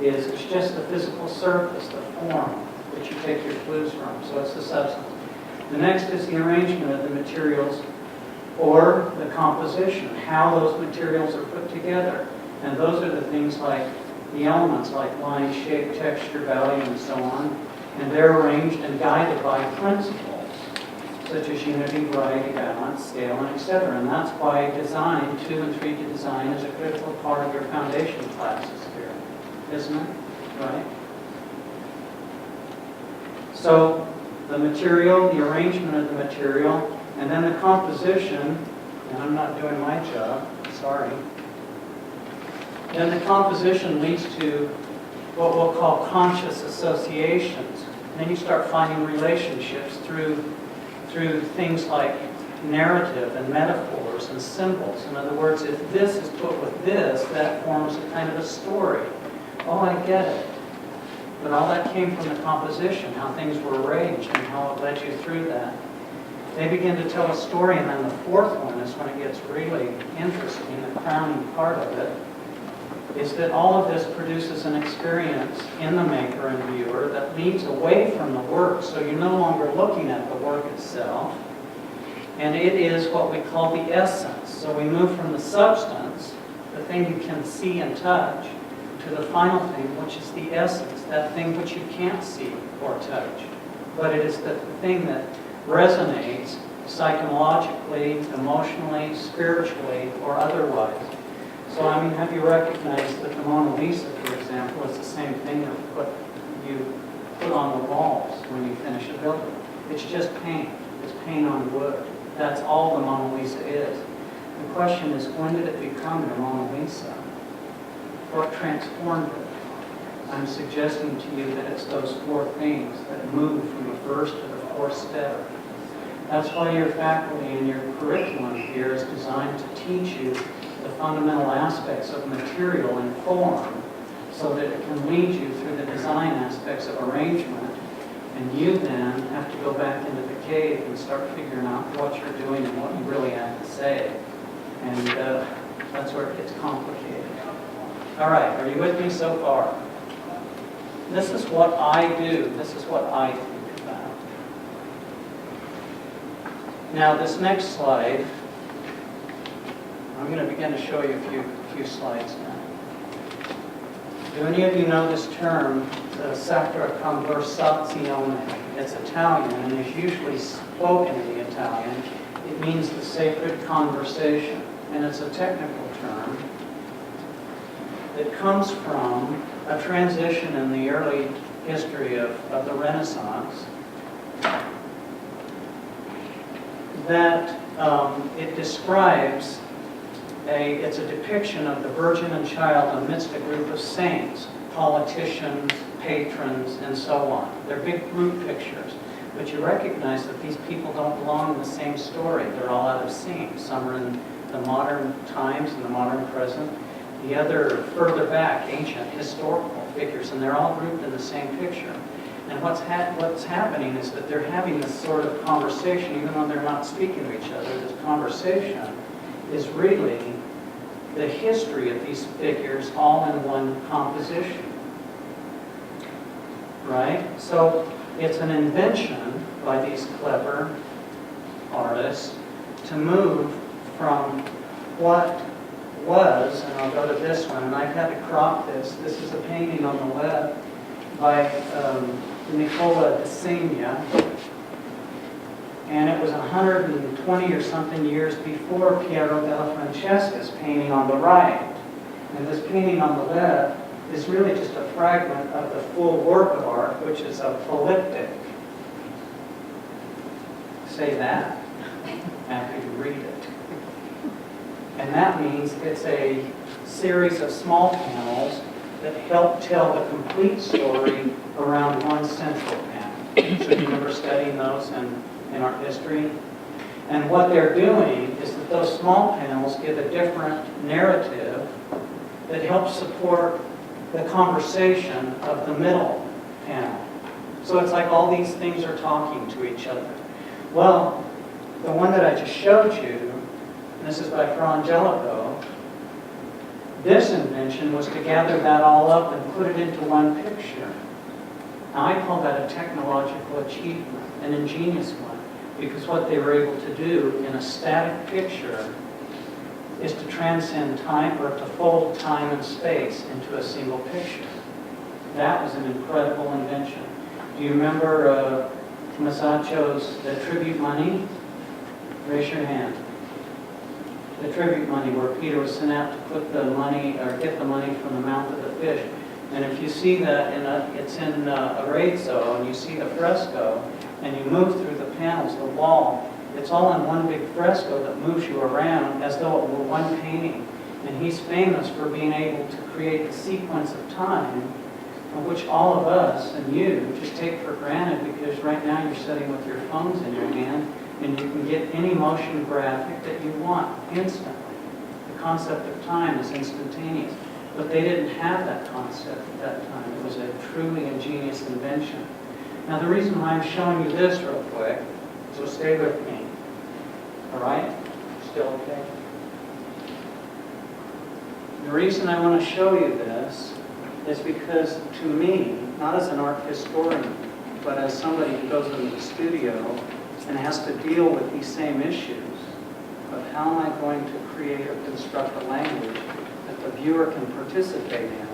Speaker 2: is. It's just the physical surface, the form that you take your clues from. So it's the substance. The next is the arrangement of the materials or the composition, how those materials are put together. And those are the things like the elements like line, shape, texture, value, and so on. And they're arranged and guided by principles, such as unity, variety, balance, scale, and etc. And that's why design, 2 and 3D design, is a critical part of your foundation classes here, isn't it? Right? So the material, the arrangement of the material, and then the composition, and I'm not doing my job, sorry. Then the composition leads to what we'll call conscious associations. And then you start finding relationships through things like narrative and metaphors and symbols. In other words, if this is put with this, that forms a kind of a story. Oh, I get it. But all that came from the composition, how things were arranged and how it led you through that. They begin to tell a story, and then the fourth one is when it gets really interesting, the crowning part of it, is that all of this produces an experience in the maker and viewer that leads away from the work, so you're no longer looking at the work itself, and it is what we call the essence. So we move from the substance, the thing you can see and touch, to the final thing, which is the essence, that thing which you can't see or touch. But it is the thing that resonates psychologically, emotionally, spiritually, or otherwise. So, I mean, have you recognized that the Mona Lisa, for example, is the same thing that you put on the walls when you finish a building? It's just paint. It's paint on wood. That's all the Mona Lisa is. The question is, when did it become the Mona Lisa? What transformed it? I'm suggesting to you that it's those four things that move from the first to the fourth step. That's why your faculty and your curriculum here is designed to teach you the fundamental aspects of material and form so that it can lead you through the design aspects of arrangement, and you then have to go back into the cave and start figuring out what you're doing and what you really have to say. And that's where it gets complicated. All right, are you with me so far? This is what I do. This is what I think about. Now, this next slide, I'm going to begin to show you a few slides now. Do any of you know this term, the sacra conversazione? It's Italian and is usually spoken in the Italian. It means the sacred conversation, and it's a technical term that comes from a transition in the early history of the Renaissance that it describes it's a depiction of the Virgin and Child amidst a group of saints, politicians, patrons, and so on. They're big group pictures, but you recognize that these people don't belong in the same story. They're all out of sync. Some are in the modern times and the modern present. The other further back, ancient historical figures, and they're all grouped in the same picture. And what's happening is that they're having this sort of conversation, even though they're not speaking to each other. This conversation is really the history of these figures all in one composition. Right? So it's an invention by these clever artists to move from what was, and I'll go to this one, and I've had to crop this. This is a painting on the web by Nicola da Segna, and it was 120 or something years before Piero della Francesca's painting on the right. And this painting on the left is really just a fragment of the full work of art, which is a polyptych. Say that after you read it. And that means it's a series of small panels that help tell the complete story around one central panel. So you remember studying those in art history? And what they're doing is that those small panels give a different narrative that helps support the conversation of the middle panel. So it's like all these things are talking to each other. Well, the one that I just showed you, and this is by Fra Angelico, this invention was to gather that all up and put it into one picture. Now, I call that a technological achievement, an ingenious one, because what they were able to do in a static picture is to transcend time, or to fold time and space into a single picture. That was an incredible invention. Do you remember Masacio's The Tribute Money? Raise your hand. The tribute money, where Peter was sent out to put the money, or get the money from the mouth of the fish. And if you see that, it's in Arezzo, and you see the fresco, and you move through the panels, the wall, it's all in one big fresco that moves you around as though it were one painting. And he's famous for being able to create the sequence of time, of which all of us and you just take for granted, because right now you're sitting with your phones in your hand, and you can get any motion graphic that you want instantly. The concept of time is instantaneous. But they didn't have that concept at that time. It was a truly ingenious invention. Now the reason why I'm showing you this real quick, so stay with me. All right? Still okay? The reason I want to show you this is because to me, not as an art historian, but as somebody who goes into the studio and has to deal with these same issues of how am I going to create or construct a language that the viewer can participate in,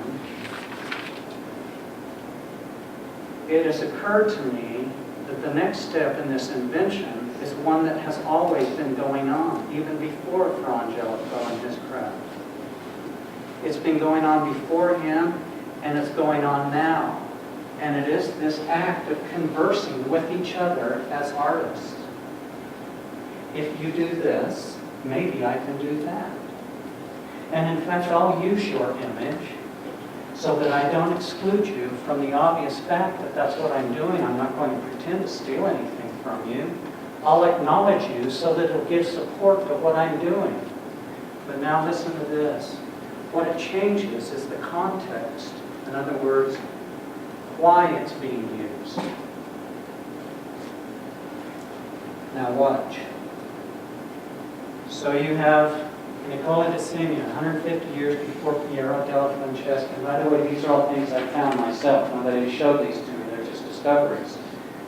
Speaker 2: it has occurred to me that the next step in this invention is one that has always been going on, even before Fra Angelico and his craft. It's been going on before him, and it's going on now. And it is this act of conversing with each other as artists. If you do this, maybe I can do that. And in fact, I'll use your image so that I don't exclude you from the obvious fact that that's what I'm doing. I'm not going to pretend to steal anything from you. I'll acknowledge you so that it'll give support to what I'm doing. But now listen to this. What it changes is the context. In other words, why it's being used. Now watch. So you have Nicola di Segni, 150 years before Piero della Francesca. And by the way, these are all things I found myself. Nobody showed these to me. They're just discoveries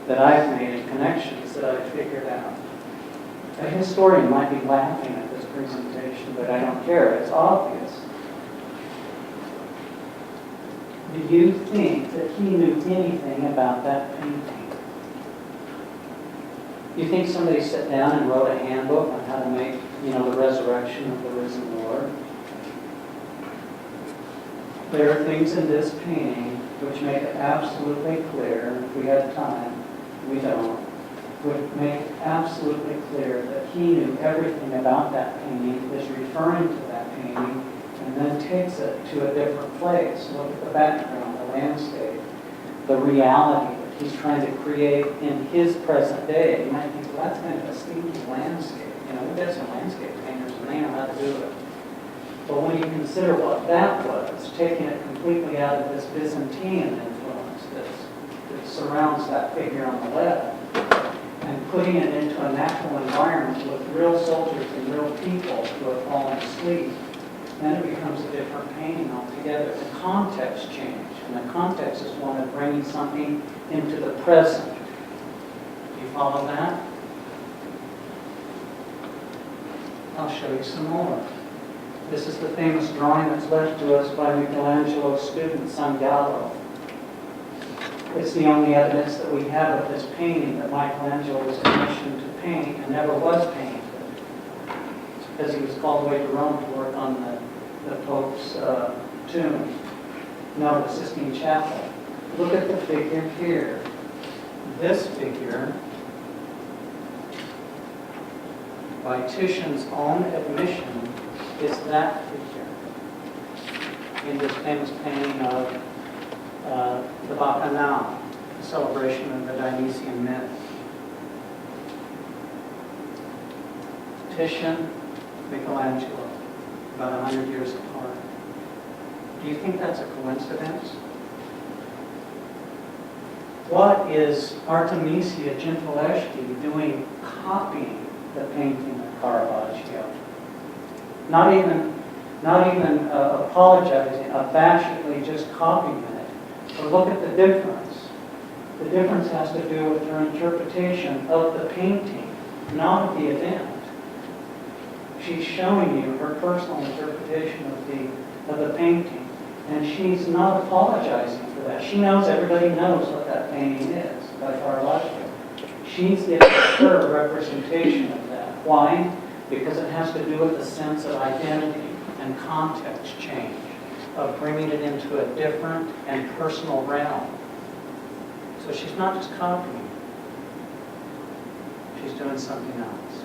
Speaker 2: that I've made and connections that I've figured out. A historian might be laughing at this presentation, but I don't care. It's obvious. Do you think that he knew anything about that painting? Do you think somebody sat down and wrote a handbook on how to make, the resurrection of the risen Lord? There are things in this painting which make it absolutely clear, if we had time, we don't, would make it absolutely clear that he knew everything about that painting, is referring to that painting, and then takes it to a different place. Look at the background, the landscape, the reality that he's trying to create in his present day. You might think, well, that's kind of a stinky landscape. We've got some landscape painters and they know how to do it. But when you consider what that was, taking it completely out of this Byzantine influence that surrounds that figure on the left, and putting it into a natural environment with real soldiers and real people who have fallen asleep, then it becomes a different painting altogether. The context changed, and the context is one of bringing something into the present. Do you follow that? I'll show you some more. This is the famous drawing that's left to us by Michelangelo's student, San Gallo. It's the only evidence that we have of this painting that Michelangelo was commissioned to paint and never was painted, because he was called away to Rome to work on the Pope's tomb. No, the Sistine Chapel. Look at the figure here. This figure, by Titian's own admission, is that figure in this famous painting of the Bacchanal, the celebration of the Dionysian myth. Titian, Michelangelo, about 100 years apart. Do you think that's a coincidence? What is Artemisia Gentileschi doing copying the painting of Caravaggio? Not even apologizing, abashedly just copying it. But look at the difference. The difference has to do with her interpretation of the painting, not of the event. She's showing you her personal interpretation of the painting, and she's not apologizing for that. She knows everybody knows what that painting is, by far logical. She's giving her representation of that. Why? Because it has to do with the sense of identity and context change, of bringing it into a different and personal realm. So she's not just copying. She's doing something else.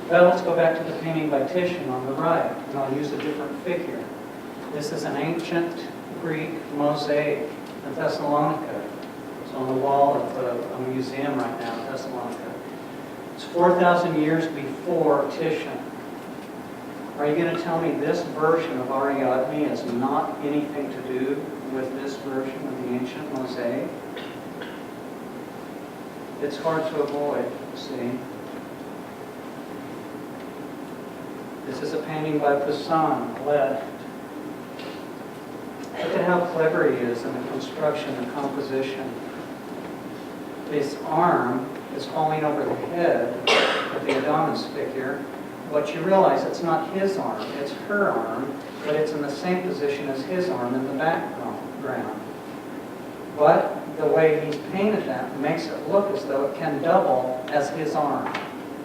Speaker 2: Well, let's go back to the painting by Titian on the right, and I'll use a different figure. This is an ancient Greek mosaic in Thessalonica. It's on the wall of a museum right now in Thessalonica. It's 4,000 years before Titian. Are you going to tell me this version of Ariadne has not anything to do with this version of the ancient mosaic? It's hard to avoid, see? This is a painting by Poussin, left. Look at how clever he is in the construction, the composition. This arm is falling over the head of the Adonis figure. But you realize it's not his arm, it's her arm, but it's in the same position as his arm in the background. But the way he's painted that makes it look as though it can double as his arm.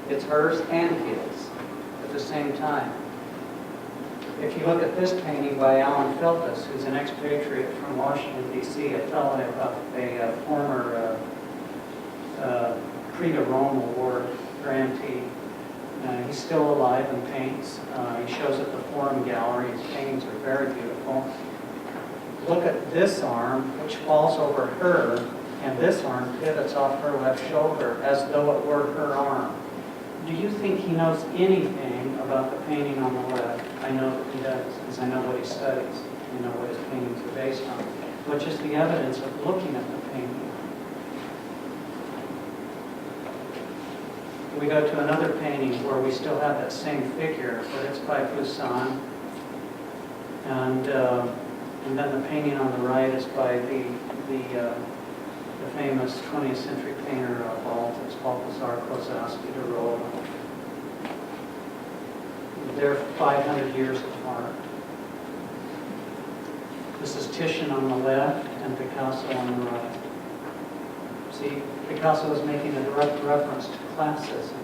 Speaker 2: It's hers and his at the same time. If you look at this painting by Alan Feltus, who's an expatriate from Washington, D.C., a former Prix de Rome Award grantee. He's still alive and paints. He shows at the Forum Gallery. His paintings are very beautiful. Look at this arm, which falls over her, and this arm pivots off her left shoulder as though it were her arm. Do you think he knows anything about the painting on the left? I know that he does, because I know what he studies. I know what his paintings are based on, which is the evidence of looking at the painting. We go to another painting where we still have that same figure, but it's by Poussin. And then the painting on the right is by the famous 20th century painter Balt. It's Balthasar Kozlowski de Rolo. They're 500 years apart. This is Titian on the left and Picasso on the right. See, Picasso is making a direct reference to classism.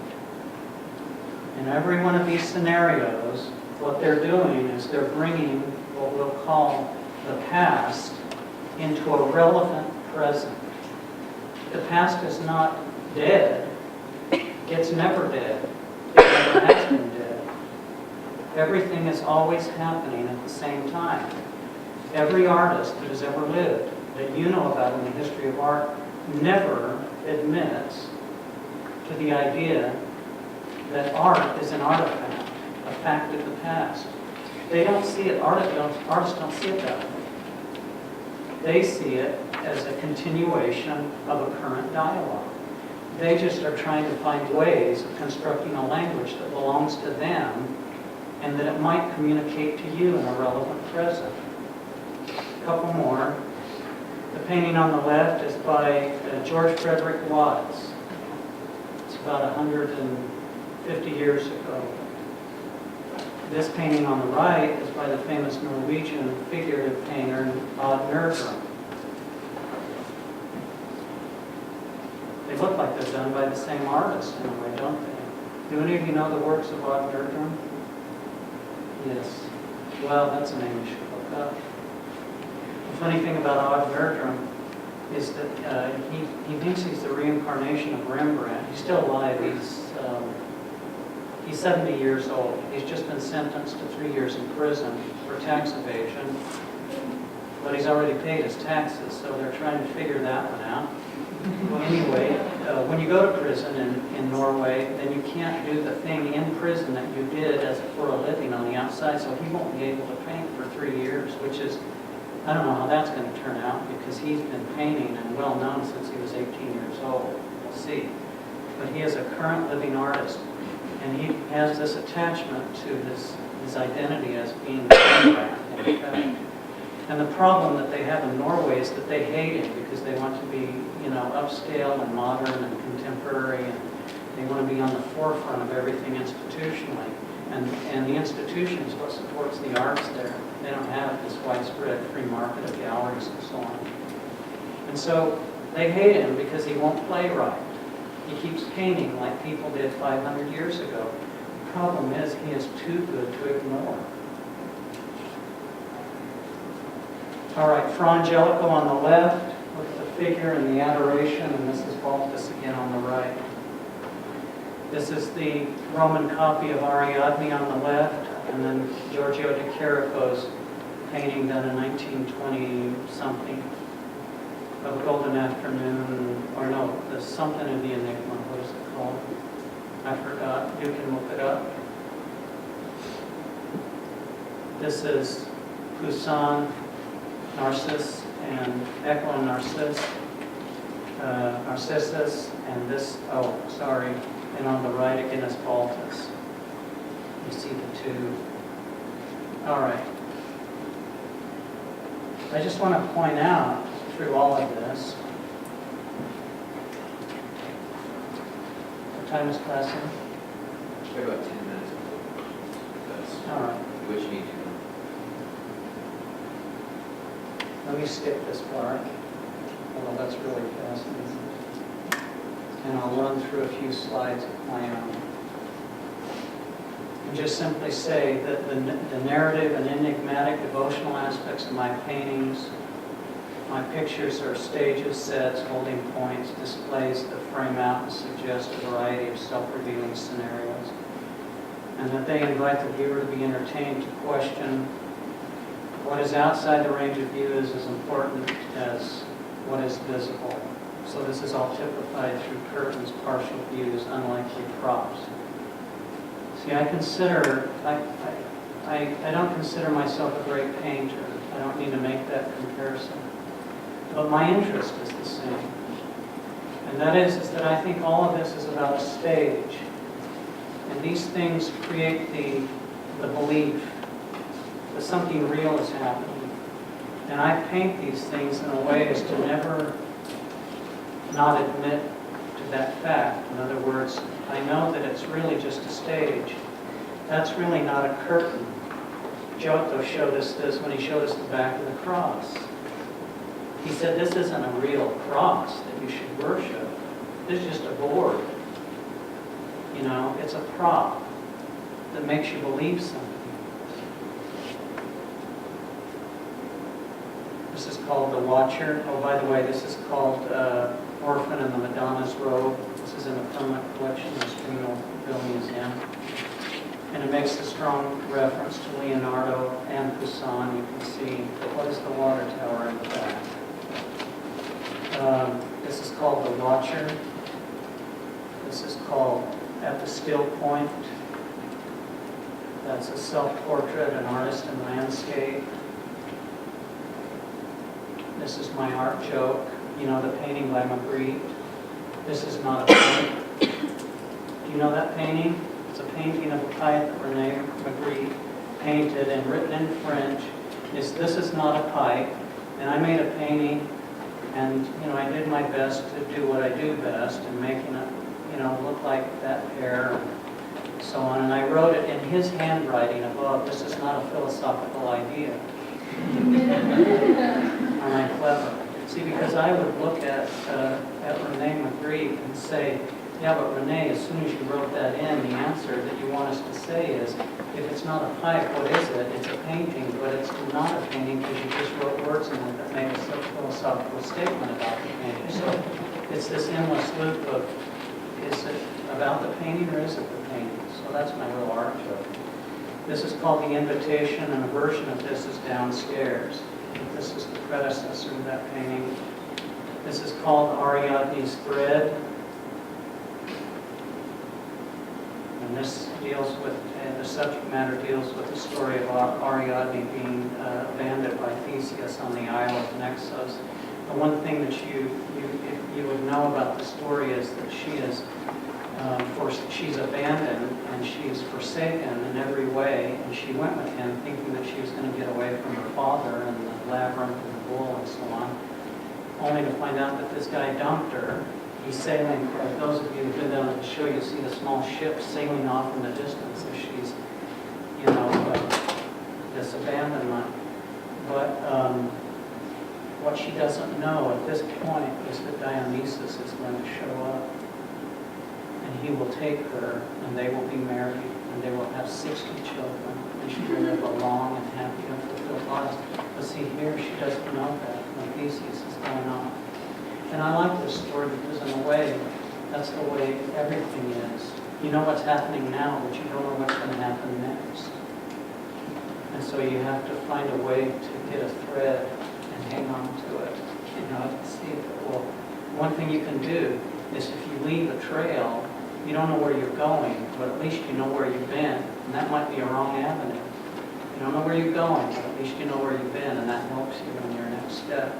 Speaker 2: In every one of these scenarios, what they're doing is they're bringing what we'll call the past into a relevant present. The past is not dead. It's never dead. It never has been dead. Everything is always happening at the same time. Every artist that has ever lived, that you know about in the history of art, never admits to the idea that art is an artifact, a fact of the past. They don't see it, artists don't see it that way. They see it as a continuation of a current dialogue. They just are trying to find ways of constructing a language that belongs to them and that it might communicate to you in a relevant present. A couple more. The painting on the left is by George Frederick Watts. It's about 150 years ago. This painting on the right is by the famous Norwegian figurative painter Odd Nerdrum. They look like they're done by the same artist in a way, don't they? Do any of you know the works of Odd Nerdrum? Yes. Well, that's a name you should look up. The funny thing about Odd Nerdrum is that he thinks he's the reincarnation of Rembrandt. He's still alive. He's 70 years old. He's just been sentenced to 3 years in prison for tax evasion. But he's already paid his taxes, so they're trying to figure that one out. Anyway, when you go to prison in Norway, then you can't do the thing in prison that you did as for a living on the outside, so he won't be able to paint for 3 years, which is, I don't know how that's going to turn out, because he's been painting and well known since he was 18 years old. We'll see. But he is a current living artist, and he has this attachment to his identity as being Rembrandt, in fact. And the problem that they have in Norway is that they hate him because they want to be, upscale and modern and contemporary, and they want to be on the forefront of everything institutionally. And the institution is what supports the arts there. They don't have this widespread free market of galleries and so on. And so they hate him because he won't play right. He keeps painting like people did 500 years ago. The problem is he is too good to ignore. All right, Fra Angelico on the left, look at the figure and the adoration, and this is Baltus again on the right. This is the Roman copy of Ariadne on the left, and then Giorgio de Chirico's painting done in 1920-something of Golden Afternoon, or no, the something of the Enigma, what is it called? I forgot, you can look it up. This is Poussin, Narcissus, and Echo and Narcissus, and this, oh, sorry, and on the right again is Baltus. You see the two. All right. I just want to point out through all of this. What time is class in?
Speaker 1: We have about 10 minutes. That's
Speaker 2: All right.
Speaker 1: what you need to know.
Speaker 2: Let me skip this part, although that's really fascinating. And I'll run through a few slides of my own. And just simply say that the narrative and enigmatic devotional aspects of my paintings, my pictures are stages, sets, holding points, displays that frame out and suggest a variety of self-revealing scenarios. And that they invite the viewer to be entertained to question what is outside the range of view is as important as what is visible. So this is all typified through curtains, partial views, unlikely props. See, I don't consider myself a great painter. I don't need to make that comparison. But my interest is the same. And that is that I think all of this is about a stage. And these things create the belief that something real is happening. And I paint these things in a way as to never not admit to that fact. In other words, I know that it's really just a stage. That's really not a curtain. Giotto showed us this when he showed us the back of the cross. He said, this isn't a real cross that you should worship. This is just a board. You know, it's a prop that makes you believe something. This is called The Watcher. Oh, by the way, this is called Orphan in the Madonna's Robe. This is in the permanent collection of the Springville Museum. And it makes a strong reference to Leonardo and Poussin. You can see, what is the water tower in the back? This is called The Watcher. This is called At the Still Point. That's a self-portrait, an artist in landscape. This is my art joke. You know, the painting by Magritte. This is not a painting. Do you know that painting? It's a painting of a pipe that Rene Magritte painted and written in French. This is not a pipe. And I made a painting, and you know, I did my best to do what I do best in making it, you know, look like that pair and so on. And I wrote it in his handwriting above. This is not a philosophical idea. Am I clever? See, because I would look at Rene Magritte and say, yeah, but Rene, as soon as you wrote that in, the answer that you want us to say is, if it's not a pipe, what is it? It's a painting, but it's not a painting because you just wrote words in it that make a philosophical statement about the painting. So it's this endless loop of, is it about the painting or is it the painting? So that's my little art joke. This is called The Invitation, and a version of this is downstairs. This is the predecessor to that painting. This is called Ariadne's Thread. And this deals with, the subject matter deals with the story of Ariadne being abandoned by Theseus on the Isle of Naxos. The one thing that you would know about the story is that she is she's abandoned and she's forsaken in every way, and she went with him thinking that she was going to get away from her father and the labyrinth and the bull and so on, only to find out that this guy dumped her. He's sailing, those of you who've been down to the show, you'll see the small ship sailing off in the distance as she's this abandonment. But what she doesn't know at this point is that Dionysus is going to show up. And he will take her, and they will be married, and they will have 60 children, and she will live a long and happy and fulfilled life. But see, here she doesn't know that when Theseus is going on. And I like this story because in a way, that's the way everything is. You know what's happening now, but you don't know what's going to happen next. And so you have to find a way to get a thread and hang on to it. You know, see if it will. One thing you can do is if you leave a trail, you don't know where you're going, but at least you know where you've been. And that might be a wrong avenue. You don't know where you're going, but at least you know where you've been, and that helps you in your next step.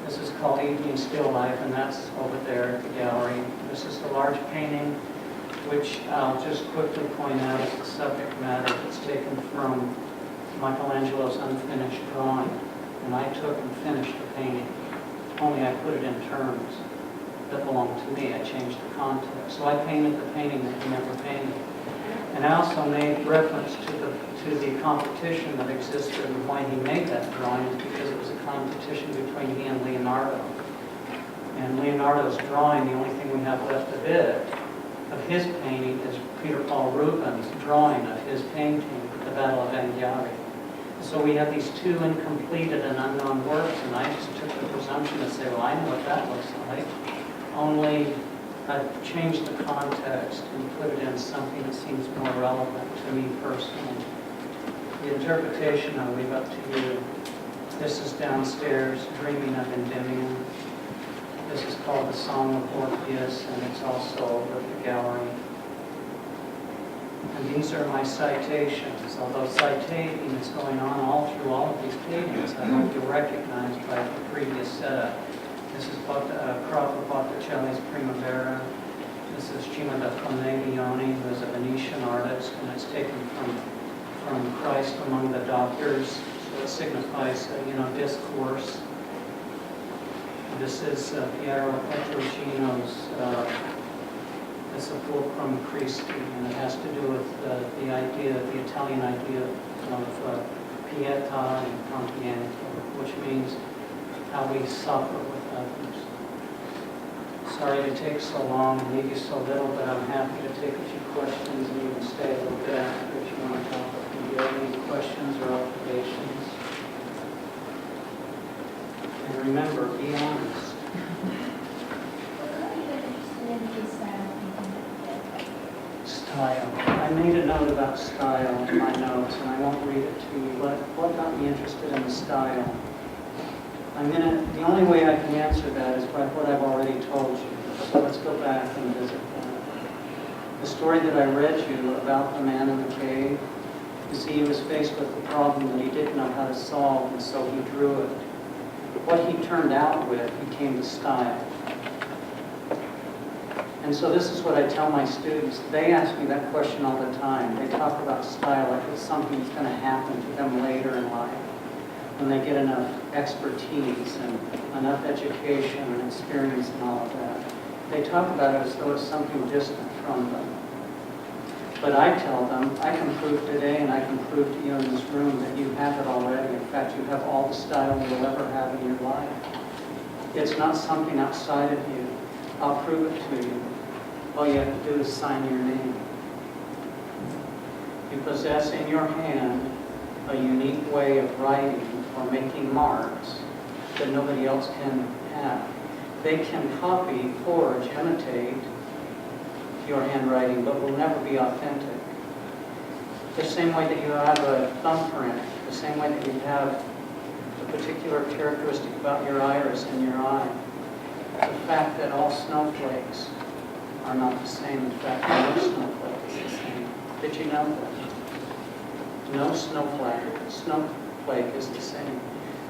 Speaker 2: This is called Evening Still Life, and that's over there at the gallery. This is the large painting, which I'll just quickly point out as the subject matter. It's taken from Michelangelo's unfinished drawing, and I took and finished the painting. Only I put it in terms that belonged to me. I changed the context. So I painted the painting that he never painted. And I also made reference to the competition that existed, and why he made that drawing is because it was a competition between he and Leonardo. And Leonardo's drawing, the only thing we have left of it, of his painting, is Peter Paul Rubens' drawing of his painting, The Battle of Anghiari. So we have these two incompleted and unknown works, and I just took the presumption to say, well, I know what that looks like. Only I've changed the context and put it in something that seems more relevant to me personally. The interpretation I'll leave up to you. This is downstairs, Dreaming of Endymion. This is called The Song of Orpheus, and it's also over at the gallery. And these are my citations. Although citating is going on all through all of these paintings, I hope you recognize by the previous setup. This is Crocco Botticelli's Primavera. This is Cima da Cornelione, who is a Venetian artist, and it's taken from Christ among the doctors, so it signifies, discourse. This is Piero Petrogino's The Sepulchrum Christi, and it has to do with the idea, the Italian idea of pietà and compianto, which means how we suffer with others. Sorry to take so long and leave you so little, but I'm happy to take a few questions, and you can stay a little bit after if you want to talk. If you have any questions or observations. And remember, be honest. Style. I made a note about style in my notes, and I won't read it to you. What got me interested in the style? The only way I can answer that is by what I've already told you. So let's go back and visit that. The story that I read you about the man in the cave, you see, he was faced with a problem that he didn't know how to solve, and so he drew it. What he turned out with became the style. And so this is what I tell my students. They ask me that question all the time. They talk about style like it's something that's going to happen to them later in life, when they get enough expertise and enough education and experience and all of that. They talk about it as though it's something distant from them. But I tell them, I can prove today and I can prove to you in this room that you have it already. In fact, you have all the style you'll ever have in your life. It's not something outside of you. I'll prove it to you. All you have to do is sign your name. You possess in your hand a unique way of writing or making marks that nobody else can have. They can copy, forge, imitate your handwriting, but will never be authentic. The same way that you have a thumbprint, the same way that you have a particular characteristic about your iris and your eye. The fact that all snowflakes are not the same. In fact, no snowflake is the same. Did you know that? No snowflake is the same.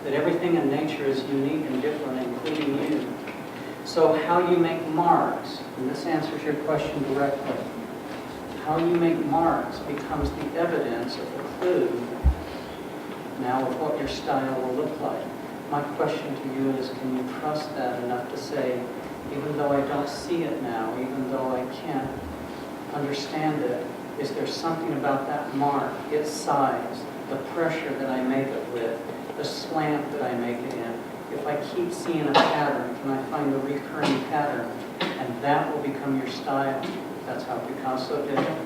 Speaker 2: That everything in nature is unique and different, including you. So how you make marks, and this answers your question directly, how you make marks becomes the evidence of the clue now of what your style will look like. My question to you is, can you trust that enough to say, even though I don't see it now, even though I can't understand it, is there something about that mark, its size, the pressure that I make it with, the slant that I make it in. If I keep seeing a pattern, can I find the recurring pattern? And that will become your style. That's how Picasso did it.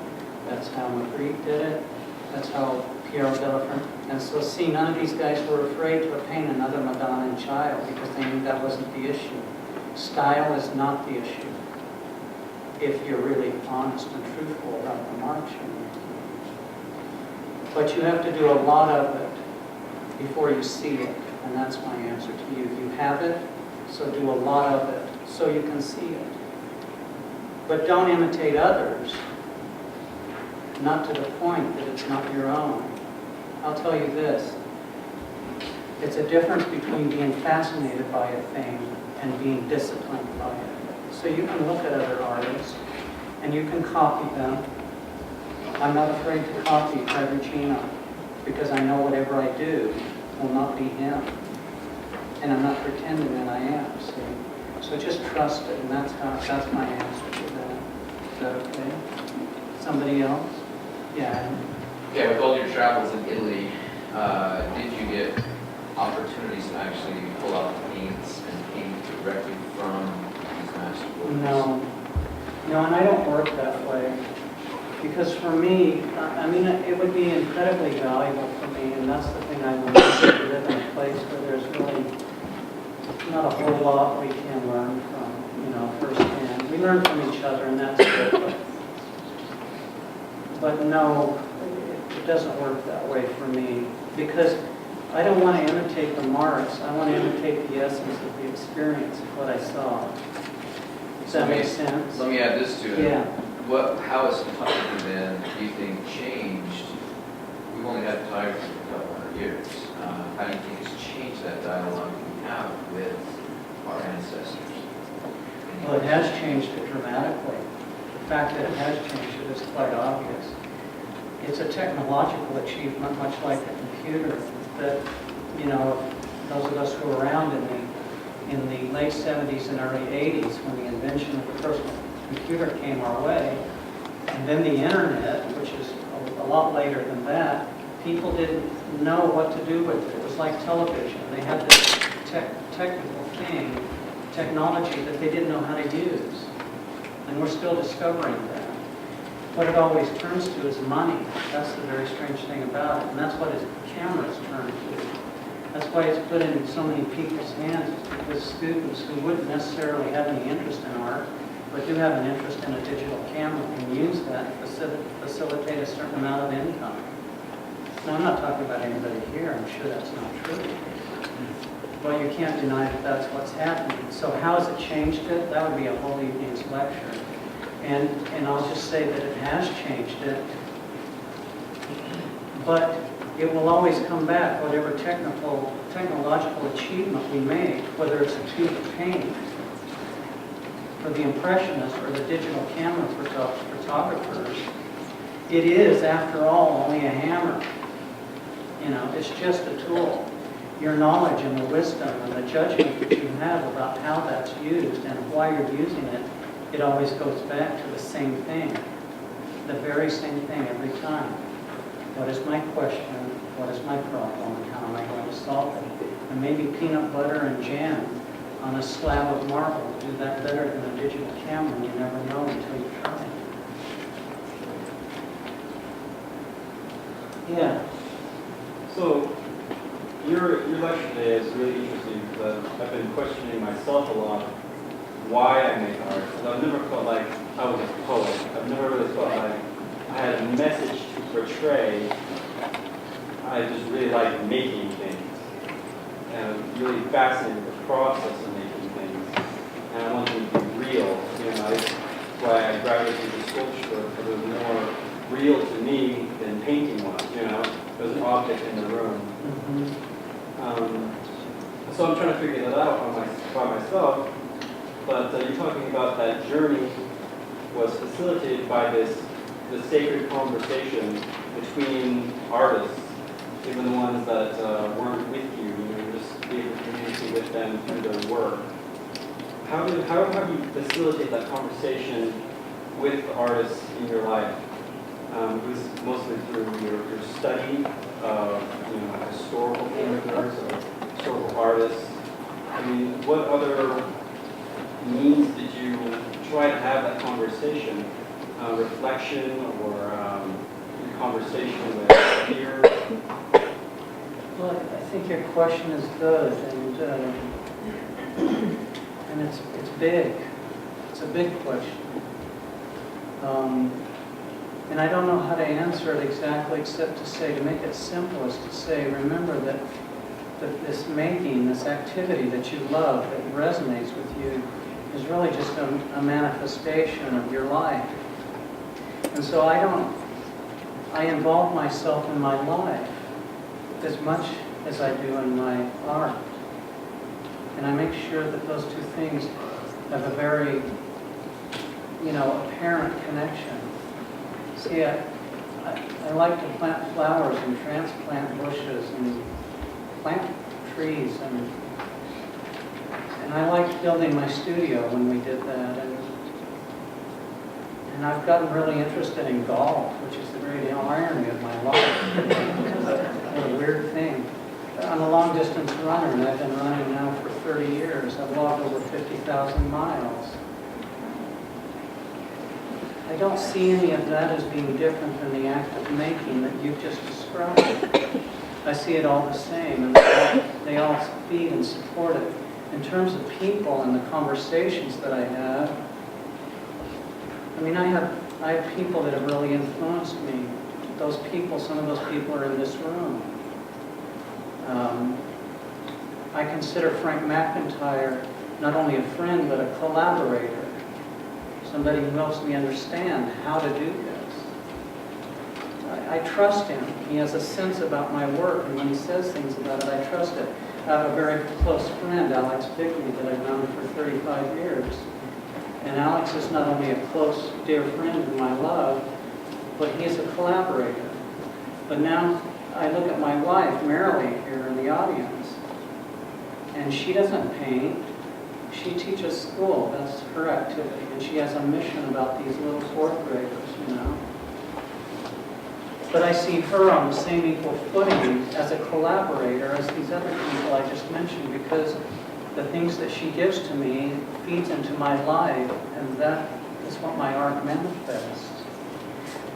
Speaker 2: That's how Magritte did it. That's how Piero della. And so see, none of these guys were afraid to paint another Madonna and Child because they knew that wasn't the issue. Style is not the issue if you're really honest and truthful about the marching. But you have to do a lot of it before you see it, and that's my answer to you. You have it, so do a lot of it so you can see it. But don't imitate others, not to the point that it's not your own. I'll tell you this, it's a difference between being fascinated by a thing and being disciplined by it. So you can look at other artists and you can copy them. I'm not afraid to copy Perugino because I know whatever I do will not be him. And I'm not pretending that I am, see? So just trust it, and that's my answer to that. Is that okay? Somebody else? Yeah.
Speaker 1: Yeah, with all your travels in Italy, did you get opportunities to actually pull out paints and paint directly from these masterworks?
Speaker 2: No, and I don't work that way. Because for me, I mean, it would be incredibly valuable for me, and that's the thing I want to live in a place where there's really not a whole lot we can learn from, firsthand. We learn from each other, and that's good. But no, it doesn't work that way for me, because I don't want to imitate the marks. I want to imitate the essence of the experience of what I saw. Does that make sense?
Speaker 1: Let me add this to it.
Speaker 2: Yeah.
Speaker 1: How has photography then, do you think, changed? We've only had photography for a couple hundred years. How do you think it's changed that dialogue we have with our ancestors?
Speaker 2: Well, it has changed it dramatically. The fact that it has changed it is quite obvious. It's a technological achievement, much like the computer, that, those of us who were around in the late 70s and early 80s when the invention of the personal computer came our way, and then the internet, which is a lot later than that, people didn't know what to do with it. It was like television. They had this technical thing, technology that they didn't know how to use. And we're still discovering that. What it always turns to is money. That's the very strange thing about it. And that's what its cameras turn to. That's why it's put in so many people's hands, because students who wouldn't necessarily have any interest in art, but do have an interest in a digital camera, can use that to facilitate a certain amount of income. Now, I'm not talking about anybody here. I'm sure that's not true. Well, you can't deny that that's what's happening. So how has it changed it? That would be a whole evening's lecture. And I'll just say that it has changed it. But it will always come back, whatever technological achievement we make, whether it's a tube of paint, for the impressionists or the digital camera photographers, it is, after all, only a hammer. It's just a tool. Your knowledge and the wisdom and the judgment that you have about how that's used and why you're using it, it always goes back to the same thing, the very same thing every time. What is my question? What is my problem? And how am I going to solve it? And maybe peanut butter and jam on a slab of marble will do that better than a digital camera. You never know until you try it. Yeah.
Speaker 3: So, your lecture today is really interesting because I've been questioning myself a lot why I make art. Because I've never felt like I was a poet. I've never really felt like I had a message to portray. I just really like making things. And I'm really fascinated with the process of making things. And I want them to be real. That's why I gravitated to sculpture, because it was more real to me than painting was. It was an object in the room. So I'm trying to figure that out by myself. But you're talking about that journey was facilitated by the sacred conversation between artists, even the ones that weren't with you. You just be able to communicate with them through their work. How do you facilitate that conversation with the artists in your life? was mostly through your study of historical thinkers or historical artists. I mean, what other means did you try to have that conversation, reflection or conversation with peers?
Speaker 2: Well, I think your question is good, and it's big. It's a big question. And I don't know how to answer it exactly, except to say, to make it simple, is to say, remember that this making, this activity that you love, that resonates with you, is really just a manifestation of your life. And so I involve myself in my life as much as I do in my art. And I make sure that those two things have a very, apparent connection. See, I like to plant flowers and transplant bushes and plant trees, and I liked building my studio when we did that, and I've gotten really interested in golf, which is the great irony of my life. What a weird thing. I'm a long distance runner, and I've been running now for 30 years. I've walked over 50,000 miles. I don't see any of that as being different than the act of making that you've just described. I see it all the same, and they all feed and support it. In terms of people and the conversations that I have, I have people that have really influenced me. Those people, some of those people are in this room. I consider Frank McIntyre not only a friend, but a collaborator. Somebody who helps me understand how to do this. I trust him. He has a sense about my work, and when he says things about it, I trust it. I have a very close friend, Alex Bigley, that I've known for 35 years. And Alex is not only a close, dear friend whom I love, but he is a collaborator. But now I look at my wife, Marilee, here in the audience, and she doesn't paint. She teaches school. That's her activity. And she has a mission about these little fourth graders, But I see her on the same equal footing as a collaborator as these other people I just mentioned, because the things that she gives to me feeds into my life, and that is what my art manifests.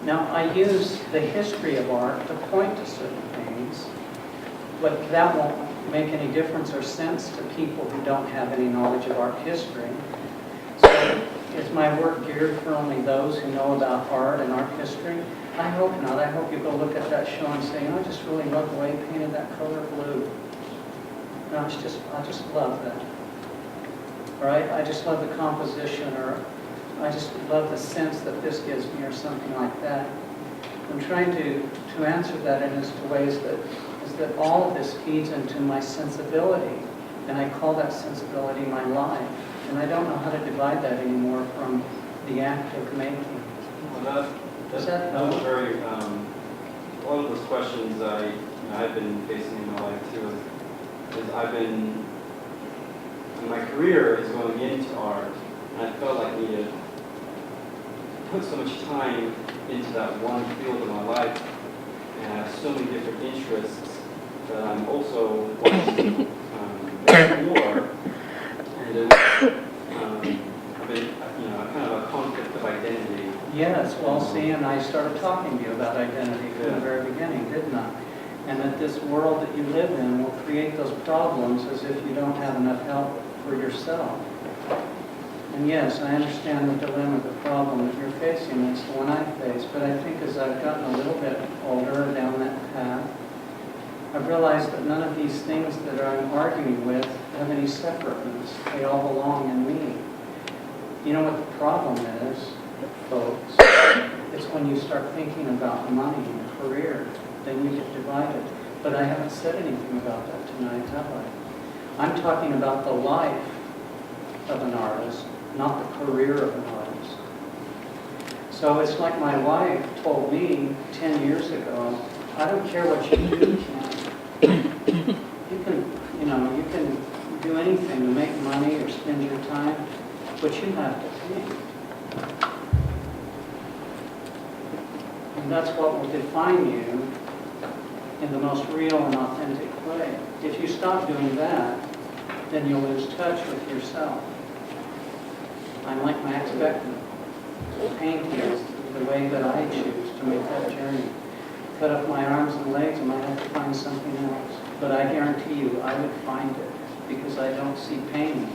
Speaker 2: Now, I use the history of art to point to certain things, but that won't make any difference or sense to people who don't have any knowledge of art history. So is my work geared for only those who know about art and art history? I hope not. I hope you go look at that show and say, I just really love the way he painted that color blue. No, I just love that. All right? I just love the composition, or I just love the sense that this gives me, or something like that. I'm trying to answer that in as to ways that all of this feeds into my sensibility, and I call that sensibility my life. And I don't know how to divide that anymore from the act of making.
Speaker 3: Well, that was very, one of those questions I've been facing in my life too, is my career is going into art, and I felt like I needed to put so much time into that one field of my life, and I have so many different interests that I'm also wanting to make more, and then I've been, kind of a conflict of identity.
Speaker 2: Yes, well, see, and I started talking to you about identity from the very beginning, didn't I? And that this world that you live in will create those problems as if you don't have enough help for yourself. And yes, I understand the dilemma, the problem that you're facing. It's the one I face. But I think as I've gotten a little bit older down that path, I've realized that none of these things that I'm arguing with have any separateness. They all belong in me. You know what the problem is, folks? It's when you start thinking about money and career, then you get divided. But I haven't said anything about that tonight, have I? I'm talking about the life of an artist, not the career of an artist. So it's like my wife told me 10 years ago, I don't care what you do, Ken. You can do anything to make money or spend your time, but you have to paint. And that's what will define you in the most real and authentic way. If you stop doing that, then you'll lose touch with yourself. I'm like Max Beckman. Painting is the way that I choose to make that journey. Cut off my arms and legs, I might have to find something else. But I guarantee you, I would find it because I don't see pain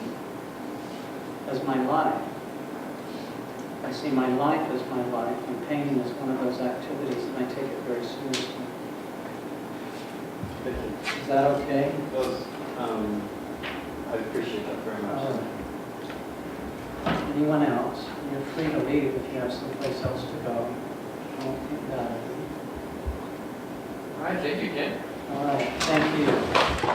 Speaker 2: as my life. I see my life as my life, and painting is one of those activities, and I take it very seriously.
Speaker 3: Thank you.
Speaker 2: Is that okay?
Speaker 3: Those, I appreciate that very much.
Speaker 2: All right. Anyone else? You're free to leave if you have someplace else to go. I don't think that.
Speaker 1: All right, thank you, Ken.
Speaker 2: All right, thank you.